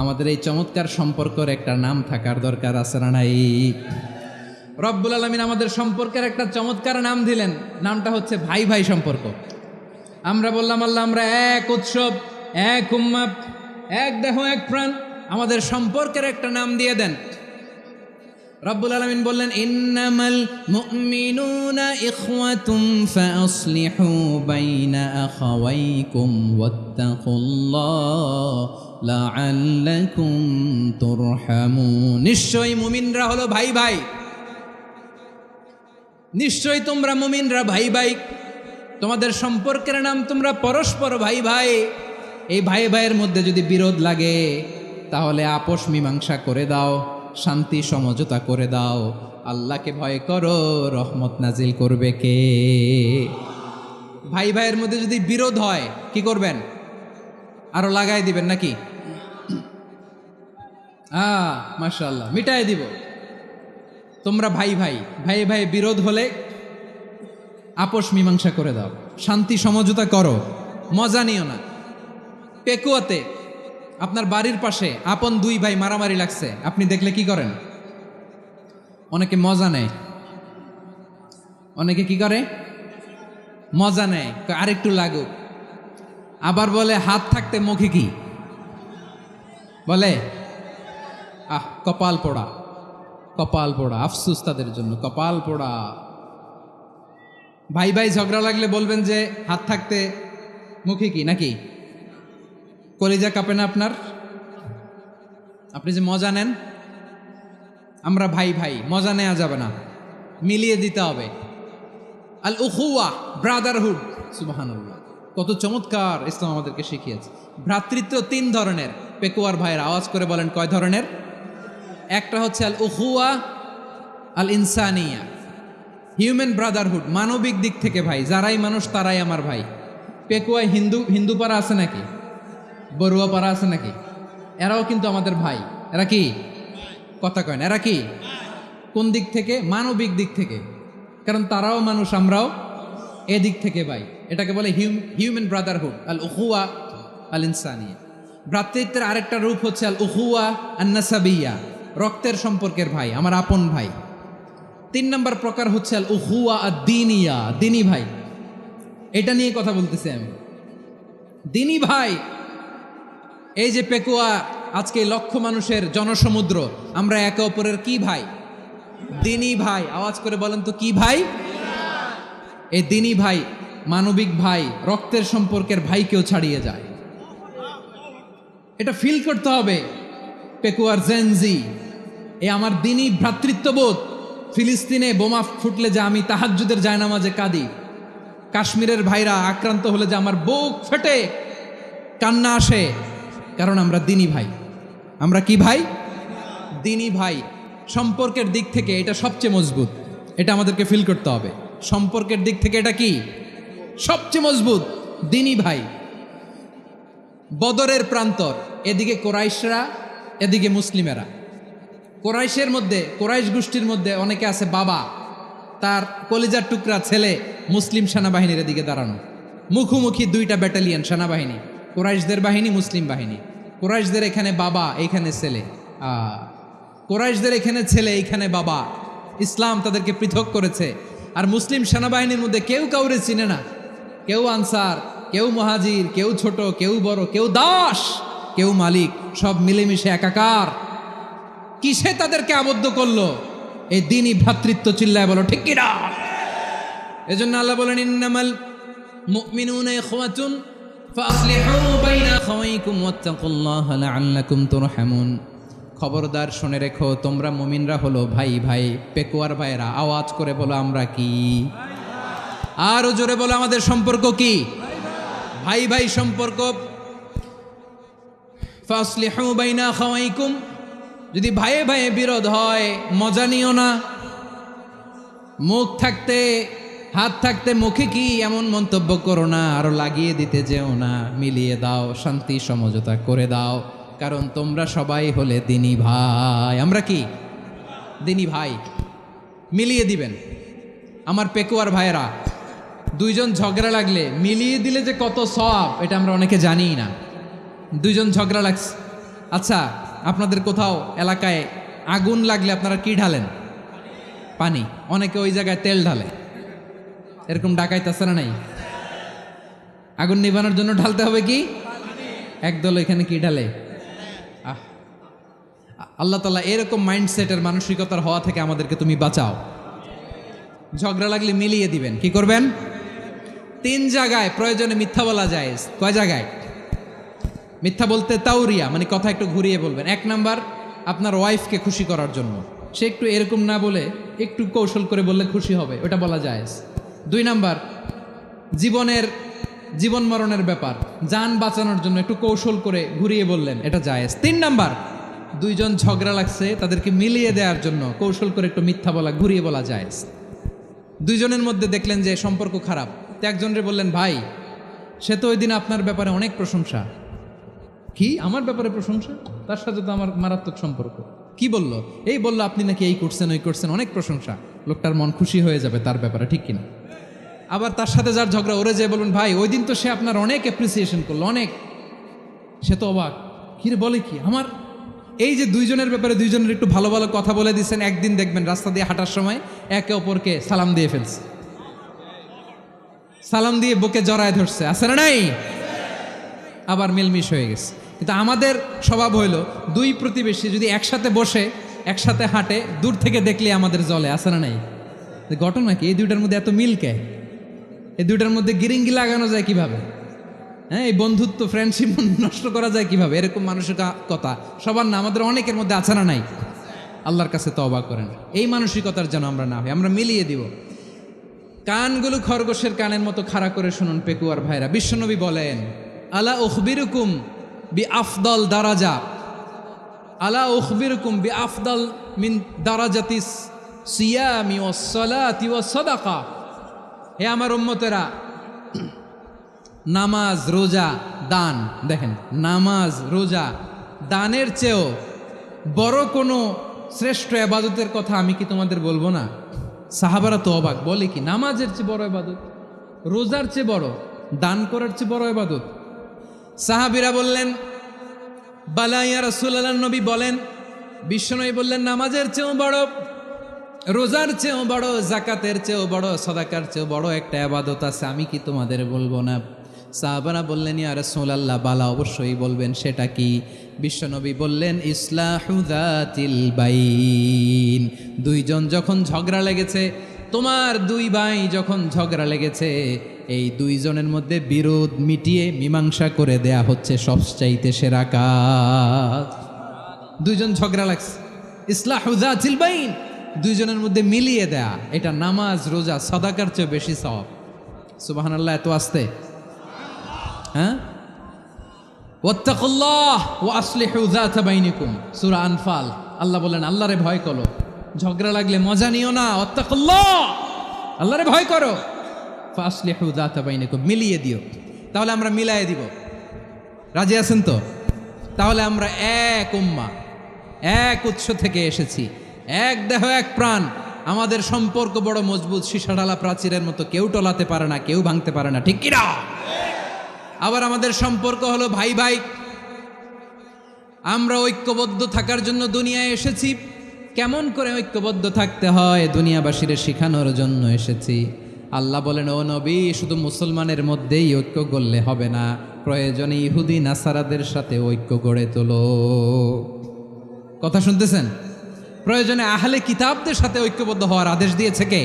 আমাদের এই চমৎকার সম্পর্কের একটা নাম থাকার দরকার আছে না নাই? রব্বুল আলামিন আমাদের সম্পর্কের একটা চমৎকার নাম দিলেন, নামটা হচ্ছে ভাই ভাই সম্পর্ক। আমরা বললাম আল্লাহ আমরা এক উৎসব, এক উম্মাহ, এক দেহ এক প্রাণ, আমাদের সম্পর্কের একটা নাম দিয়ে দেন। রব্বুল আলামিন বললেন ইন্নামাল মুমিনুনা ইখওয়াতুম ফাসলিহু বাইনা আখাওয়াইকুম ওয়াত্তাকুল্লাহ লাআল্লাকুম তুরহামুন। নিশ্চয়ই মুমিনরা হলো ভাই ভাই, নিশ্চয়ই তোমরা মুমিনরা ভাই ভাই, তোমাদের সম্পর্কের নাম তোমরা পরস্পর ভাই ভাই। এই ভাই ভাইয়ের মধ্যে যদি বিরোধ লাগে তাহলে আপোষ মীমাংসা করে দাও, শান্তি সমঝোতা করে দাও। আল্লাহকে ভয় করো, রহমত নাজিল করবে কে? ভাই ভাইয়ের মধ্যে যদি বিরোধ হয় কি করবেন? আরো লাগাই দিবেন নাকি? মাশাআল্লাহ, মিটাই দিব। তোমরা ভাই ভাই, ভাই ভাই বিরোধ হলে আপোষ মীমাংসা করে দাও, শান্তি সমঝোতা করো, মজা নিও না। পেকুয়াতে আপনার বাড়ির পাশে আপন 2 ভাই মারামারি লাগছে, আপনি দেখলে কি করেন? অনেকে মজা নেয়, অনেকে কি করে? মজা নেয়, আরেকটু লাগুক। আবার বলে হাত থাকতে মুখে কি বলে? কপাল পোড়া, কপাল পোড়া, আফসুস তাদের জন্য, কপাল পোড়া। ভাই ভাই ঝগড়া লাগলে বলবেন যে হাত থাকতে মুখে কি, নাকি? কলিজা কাঁপে না আপনার? আপনি যে মজা নেন, আমরা ভাই ভাই, মজা নেওয়া যাবে না, মিলিয়ে দিতে হবে। আল উখুয়া, ব্রাদারহুড। সুবহানাল্লাহ, কত চমৎকার ইসলাম আমাদেরকে শিখিয়েছে। ভ্রাতৃত্ব 3 ধরনের। পেকুয়ার ভাইয়ের আওয়াজ করে বলেন কয় ধরনের? একটা হচ্ছে আল উখুয়া আল ইনসানিয়া, হিউম্যান ব্রাদারহুড, মানবিক দিক থেকে ভাই, যারাই মানুষ তারাই আমার ভাই। পেকুয়ায় হিন্দু পাড়া আছে নাকি? বড়ুয়া পাড়া আছে নাকি? এরাও কিন্তু আমাদের ভাই। এরা কি? কথা কয় না, এরা কি? কোন দিক থেকে? মানবিক দিক থেকে, কারণ তারাও মানুষ, আমরাও এদিক থেকে ভাই। এটাকে বলে হিউম্যান ব্রাদারহুড, আল উখুয়া আল ইনসানিয়া। ভ্রাতৃত্বের আরেকটা রূপ হচ্ছে আল উখুয়া আন নাসাবিয়া, রক্তের সম্পর্কের ভাই, আমার আপন ভাই। 3 নম্বর প্রকার হচ্ছে আল উখুয়া আদ দ্বীনিয়া, দ্বীনি ভাই। এটা নিয়ে কথা বলতেছি আমি, দ্বীনি ভাই। এই যে পেকুয়া, আজকে লক্ষ মানুষের জনসমুদ্র, আমরা একে অপরের কি ভাই? দ্বীনি ভাই। আওয়াজ করে বলেন তো কি ভাই? এই দ্বীনি ভাই, মানবিক ভাই, রক্তের সম্পর্কের ভাইকেও ছাড়িয়ে যায়। এটা ফিল করতে হবে। পেকুয়ার জেনজি, এই আমার দ্বীনি ভ্রাতৃত্ববোধ। ফিলিস্তিনে বোমা ফুটলে যে আমি তাহাজ্জুদের জায়নামাজে কাঁদি, কাশ্মীরের ভাইরা আক্রান্ত হলে যে আমার বুক ফেটে কান্না আসে, কারণ আমরা দ্বীনি ভাই। আমরা কি ভাই? দ্বীনি ভাই। সম্পর্কের দিক থেকে এটা সবচেয়ে মজবুত, এটা আমাদেরকে ফিল করতে হবে। সম্পর্কের দিক থেকে এটা কি? সবচেয়ে মজবুত, দ্বীনি ভাই। বদরের প্রান্তর, এদিকে কোরাইশরা, এদিকে মুসলিমেরা। কোরাইশের মধ্যে, কোরাইশ গোষ্ঠীর মধ্যে অনেকে আছে বাবা, তার কলিজার টুকরা ছেলে মুসলিম সেনাবাহিনীর এদিকে দাঁড়ানো, মুখোমুখি দুইটা ব্যাটালিয়ন সেনাবাহিনী, কোরাইশদের বাহিনী, মুসলিম বাহিনী। কোরাইশদের এখানে বাবা, এইখানে ছেলে, কোরাইশদের এখানে ছেলে, এইখানে বাবা। ইসলাম তাদেরকে পৃথক করেছে। আর মুসলিম সেনাবাহিনীর মধ্যে কেউ কাউরে চিনে না, কেউ আনসার, কেউ মুহাজির, কেউ ছোট, কেউ বড়, কেউ দাস, কেউ মালিক, সব মিলেমিশে একাকার। কিসে তাদেরকে আবদ্ধ করলো? এই দ্বীনি ভ্রাতৃত্ব। চিল্লায় বলো ঠিক কিনা? এজন্য আল্লাহ বলেন, ইন্নামাল মুমিনুনা ইখওয়াতুন ফাসলিহু বাইনা আখাওয়াইকুম ওয়াত্তাকুল্লাহা লাআল্লাকুম তুরহামুন। খবরদার শুনে রেখো, তোমরা মুমিনরা হলো ভাই ভাই, পেকুয়ার ভাইরা। আওয়াজ করে বলো আমরা কি? আরো জোরে বলো আমাদের সম্পর্ক কি? ভাই ভাই সম্পর্ক। ফাসলিহু বাইনা আখাওয়াইকুম, যদি ভাইয়ে ভাইয়ে বিরোধ হয় মজা নিও না। মুখ থাকতে, হাত থাকতে মুখে কি এমন মন্তব্য করো না, আরো লাগিয়ে দিতে যেও না। মিলিয়ে দাও, শান্তি সমঝোতা করে দাও, কারণ তোমরা সবাই হলে দিনী ভাই। আমরা কি? দিনী ভাই। মিলিয়ে দিবেন। আমার পেকুয়ার ভাইয়েরা, দুইজন ঝগড়া লাগলে মিলিয়ে দিলে যে কত সওয়াব, এটা আমরা অনেকে জানিই না। দুইজন ঝগড়া লাগছে, আচ্ছা আপনাদের কোথাও এলাকায় আগুন লাগলে আপনারা কি ঢালেন? পানি। অনেকে ওই জায়গায় তেল ঢালে। এরকম ডাকাইতেছে না নাই? আগুন নিভানোর জন্য ঢালতে হবে কি? একদল এখানে কি ঢালে? আল্লাহ তাআলা এরকম মাইন্ডসেটের, মানসিকতার হওয়া থেকে আমাদেরকে তুমি বাঁচাও। ঝগড়া লাগলে মিলিয়ে দিবেন। কি করবেন? 3 জায়গায় প্রয়োজনে মিথ্যা বলা যায়। কয় জায়গায় মিথ্যা বলতে? তাউরিয়া, মানে কথা একটু ঘুরিয়ে বলবেন। 1 নাম্বার, আপনার ওয়াইফকে খুশি করার জন্য। সে একটু এরকম না বলে একটু কৌশল করে বললে খুশি হবে, ওটা বলা যায়। 2 নাম্বার, জীবন মরণের ব্যাপার, জান বাঁচানোর জন্য একটু কৌশল করে ঘুরিয়ে বললেন, এটা জায়েজ। 3 নাম্বার, দুইজন ঝগড়া লাগছে, তাদেরকে মিলিয়ে দেওয়ার জন্য কৌশল করে একটু মিথ্যা বলা, ঘুরিয়ে বলা জায়েজ। দুইজনের মধ্যে দেখলেন যে সম্পর্ক খারাপ, তো একজনরে বললেন, ভাই সে তো ওই দিন আপনার ব্যাপারে অনেক প্রশংসা। কি? আমার ব্যাপারে প্রশংসা? তার সাথে তো আমার মারাত্মক সম্পর্ক। কি বলল? এই বলল আপনি নাকি এই করছেন, ওই করছেন, অনেক প্রশংসা। লোকটার মন খুশি হয়ে যাবে তার ব্যাপারে, ঠিক কিনা? আবার তার সাথে যার ঝগড়া, ওরে যে বলবেন, ভাই ওই দিন তো সে আপনার অনেক অ্যাপ্রিসিয়েশন করলো, অনেক। সে তো অবাক, কিরে বলে কি? আমার এই যে দুইজনের ব্যাপারে দুইজনের একটু ভালো ভালো কথা বলে দিচ্ছেন, একদিন দেখবেন রাস্তা দিয়ে হাঁটার সময় একে অপরকে সালাম দিয়ে ফেলছে, সালাম দিয়ে বুকে জড়ায় ধরছে, আছে না নাই? আবার মিলমিশ হয়ে গেছে। কিন্তু আমাদের স্বভাব হইল, দুই প্রতিবেশী যদি একসাথে বসে একসাথে হাঁটে, দূর থেকে দেখলে আমাদের জলে, আছে না নাই? ঘটনা কি? এই দুইটার মধ্যে এত মিল কে? এই দুইটার মধ্যে গিরিঙ্গি লাগানো যায় কিভাবে? হ্যাঁ, এই বন্ধুত্ব, ফ্রেন্ডশিপ নষ্ট করা যায় কিভাবে? এরকম মানসিকতা সবার না, আমাদের অনেকের মধ্যে আছে না নাই? আল্লাহর কাছে তওবা করেন, এই মানসিকতার যেন আমরা না হই, আমরা মিলিয়ে দিব। কানগুলো খরগোশের কানের মতো খাড়া করে শুনুন পেকুয়ার ভাইরা। বিশ্বনবী বলেন, আলা উখবিরুকুম বি আফদল দারাজা, আলা উখবিরুকুম বি আফদল মিন দারাজাতিস সিয়ামি ওয়াস সালাতি ওয়াস সাদাকা। হে আমার উম্মতেরা, নামাজ, রোজা, দান, দেখেন নামাজ, রোজা, দানের চেয়েও বড় কোনো শ্রেষ্ঠ ইবাদতের কথা আমি কি তোমাদের বলবো না? সাহাবারা তো অবাক, বলে কি নামাজের চেয়ে বড় ইবাদত, রোজার চেয়ে বড়, দান করার চেয়ে বড় ইবাদত? সাহাবীরা বললেন, বালা ইয়া রাসূলুল্লাহ। নবী বলেন, বিশ্বনবী বললেন, নামাজের চেয়েও বড়, রোজার চেয়েও বড়, জাকাতের চেয়েও বড়, সাদাকার চেয়েও বড় একটা ইবাদত আছে, আমি কি তোমাদের বলবো না? সাহাবারা বললেন, ইয়া রাসূলুল্লাহ, বালা অবশ্যই বলবেন, সেটা কি? বিশ্বনবী বললেন, ইসলাহু যাতিল বাইন। দুইজন যখন ঝগড়া লেগেছে, তোমার দুই ভাই যখন ঝগড়া লেগেছে, এই দুইজনের মধ্যে বিরোধ মিটিয়ে মীমাংসা করে দেয়া হচ্ছে সবচাইতে সেরা কাজ। দুইজন ঝগড়া লাগছে, ইসলাহু যাতিল বাইন, দুইজনের মধ্যে মিলিয়ে দেয়া, এটা নামাজ, রোজা, সাদাকার চেয়ে বেশি সওয়াব। সুবহানাল্লাহ, এত আসতে। হ্যাঁ, ওয়াত্তাকুল্লাহ ওয়া আসলিহু যাতা বাইনিকুম, সূরা আনফাল। আল্লাহ বলেন, আল্লাহরে ভয় করো, ঝগড়া লাগলে মজা নিও না। ওয়াত্তাকুল্লাহ, আল্লাহরে ভয় করো। ফাসলিহু যাতা বাইনিকুম, মিলিয়ে দিও। তাহলে আমরা মিলায়ে দিব। রাজি আছেন তো? তাহলে আমরা এক উম্মাহ, এক উৎস থেকে এসেছি, এক দেহ এক প্রাণ। আমাদের সম্পর্ক বড় মজবুত, সীসাঢালা প্রাচীরের মতো, কেউ টলাতে পারে না, কেউ ভাঙতে পারে না, ঠিক কিনা? আবার আমাদের সম্পর্ক হলো ভাই ভাই। আমরা ঐক্যবদ্ধ থাকার জন্য দুনিয়ায় এসেছি। কেমন করে ঐক্যবদ্ধ থাকতে হয় দুনিয়াবাসীর শেখানোর জন্য এসেছি। আল্লাহ বলেন, ও নবী, শুধু মুসলমানের মধ্যেই ঐক্য গড়লে হবে না, প্রয়োজনে ইহুদি নাসারাদের সাথে ঐক্য গড়ে তোলো। কথা শুনতেছেন? প্রয়োজনে আহলে কিতাবদের সাথে ঐক্যবদ্ধ হওয়ার আদেশ দিয়েছে কে?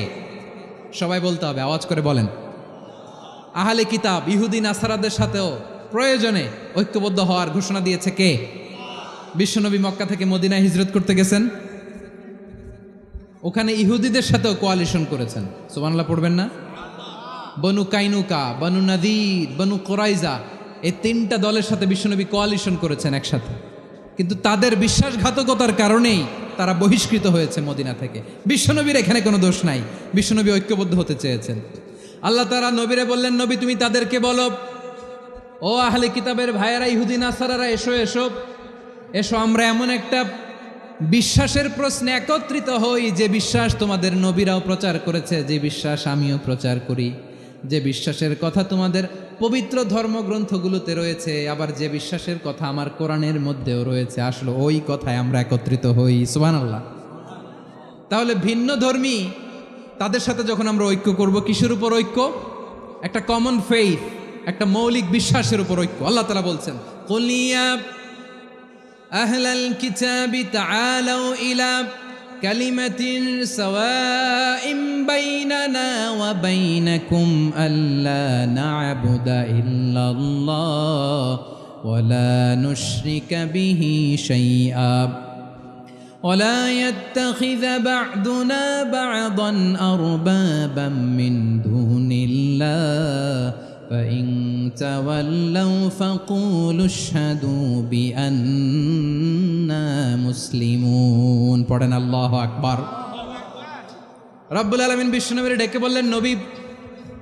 সবাই বলতে হবে, আওয়াজ করে বলেন। আহলে কিতাব ইহুদি নাসারাদের সাথেও প্রয়োজনে ঐক্যবদ্ধ হওয়ার ঘোষণা দিয়েছে কে? বিশ্বনবী মক্কা থেকে মদিনায় হিজরত করতে গেছেন, ওখানে ইহুদিদের সাথেও কোয়ালিশন করেছেন। সুবহানাল্লাহ পড়বেন না? বনু কাইনুকা, বনু নাদির, বনু কোরাইজা, এই তিনটা দলের সাথে বিশ্বনবী কোয়ালিশন করেছেন একসাথে। কিন্তু তাদের বিশ্বাসঘাতকতার কারণেই তারা বহিষ্কৃত হয়েছে মদিনা থেকে। বিশ্বনবীর এখানে কোনো দোষ নাই, বিশ্বনবী ঐক্যবদ্ধ হতে চেয়েছেন। আল্লাহ তাআলা নবীরে বললেন, নবী তুমি তাদেরকে বলো, ও আহলে কিতাবের ভাইয়েরা, ইহুদি নাসারারা, এসো এসো এসো, আমরা এমন একটা বিশ্বাসের প্রশ্নে একত্রিত হই যে বিশ্বাস তোমাদের নবীরাও প্রচার করেছে, যে বিশ্বাস আমিও প্রচার করি, যে বিশ্বাসের কথা তোমাদের পবিত্র ধর্মগ্রন্থগুলোতে রয়েছে, আবার যে বিশ্বাসের কথা আমার কোরআনের মধ্যেও রয়েছে, আসলে ওই কথায় আমরা একত্রিত হই। সুবহানাল্লাহ। তাহলে ভিন্ন ধর্মী তাদের সাথে যখন আমরা ঐক্য করব, কিসের উপর ঐক্য? একটা কমন ফেইথ, একটা মৌলিক বিশ্বাসের উপর ঐক্য। আল্লাহ তাআলা বলছেন, কুল ইয়া আহলাল কিতাবি তাআলাউ ইলা কালিমাতিন সাওয়াইম বাইনানা ওয়া বাইনাকুম আল্লা না'বুদা ইল্লাল্লাহ ওয়া লা নুশরিকা বিহি শাইআ ولا يتخذ بعضنا بعضا أربابا من دون الله فإن تولوا فقولوا اشهدوا بأننا مسلمون। পড়েন আল্লাহু আকবার। রব্বুল আলামিন বিশ্বনবীর ডেকে বললেন, নবী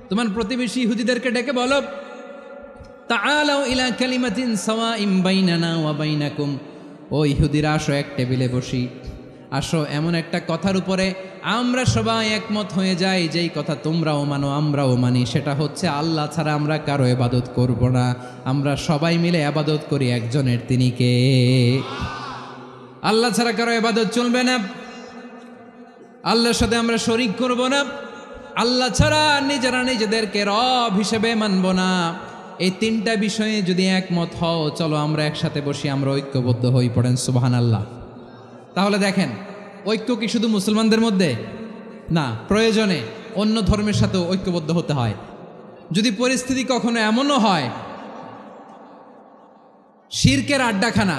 তোমার প্রতিবেশী ইহুদিদেরকে ডেকে বলো, তাআলাউ ইলা কালিমাতিন সাওয়াইম বাইনানা ওয়া বাইনাকুম, ও ইহুদিরা আসো, এক টেবিলে বসি, আসো এমন একটা কথার উপরে আমরা সবাই একমত হয়ে যাই, যেই কথা তোমরাও মানো আমরাও মানি, সেটা হচ্ছে আল্লাহ ছাড়া আমরা কারো ইবাদত করব না, আমরা সবাই মিলে ইবাদত করি একজনের, তিনি কে? আল্লাহ ছাড়া কারো ইবাদত চলবে না, আল্লাহর সাথে আমরা শরীক করব না, আল্লাহ ছাড়া নিজেরা নিজেদেরকে রব হিসেবে মানব না। এই তিনটা বিষয়ে যদি একমত হও, চলো আমরা একসাথে বসি, আমরা ঐক্যবদ্ধ হই। পড়েন সুবহানাল্লাহ। তাহলে দেখেন, ঐক্য কি শুধু মুসলমানদের মধ্যে না, প্রয়োজনে অন্য ধর্মের সাথেও ঐক্যবদ্ধ হতে হয়। যদি পরিস্থিতি কখনো এমনও হয় শিরকের আড্ডাখানা,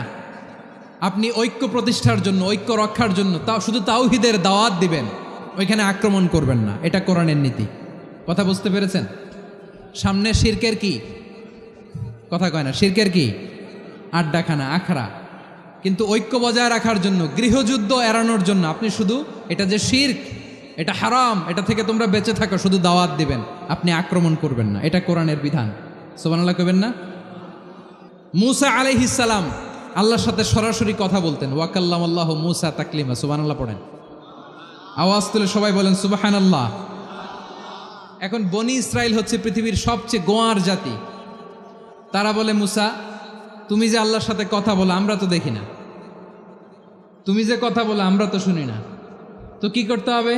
আপনি ঐক্য প্রতিষ্ঠার জন্য, ঐক্য রক্ষার জন্য তাও শুধু তাওহীদের দাওয়াত দিবেন, ওইখানে আক্রমণ করবেন না, এটা কোরআনের নীতি। কথা বুঝতে পেরেছেন? সামনে শিরকের কি কথা কয় না, শিরকের কি আড্ডাখানা, আখড়া। কিন্তু ঐক্য বজায় রাখার জন্য, গৃহযুদ্ধ এড়ানোর জন্য আপনি শুধু এটা যে শিরক, এটা হারাম, এটা থেকে তোমরা বেঁচে থাকো, শুধু দাওয়াত দিবেন, আপনি আক্রমণ করবেন না, এটা কোরআনের বিধান। সুবহানাল্লাহ কইবেন না? মূসা আলাইহিস সালাম আল্লাহর সাথে সরাসরি কথা বলতেন, ওয়া কাল্লামাল্লাহু মূসা তাকলিমা। সুবহানাল্লাহ পড়েন, আওয়াজ তুলে সবাই বলেন সুবহানাল্লাহ। এখন বনি ইসরাইল হচ্ছে পৃথিবীর সবচেয়ে গোয়ার জাতি। তারা বলে, মূসা তুমি যে আল্লাহর সাথে কথা বলো আমরা তো দেখি না, তুমি যে কথা বলো আমরা তো শুনি না, তো কি করতে হবে?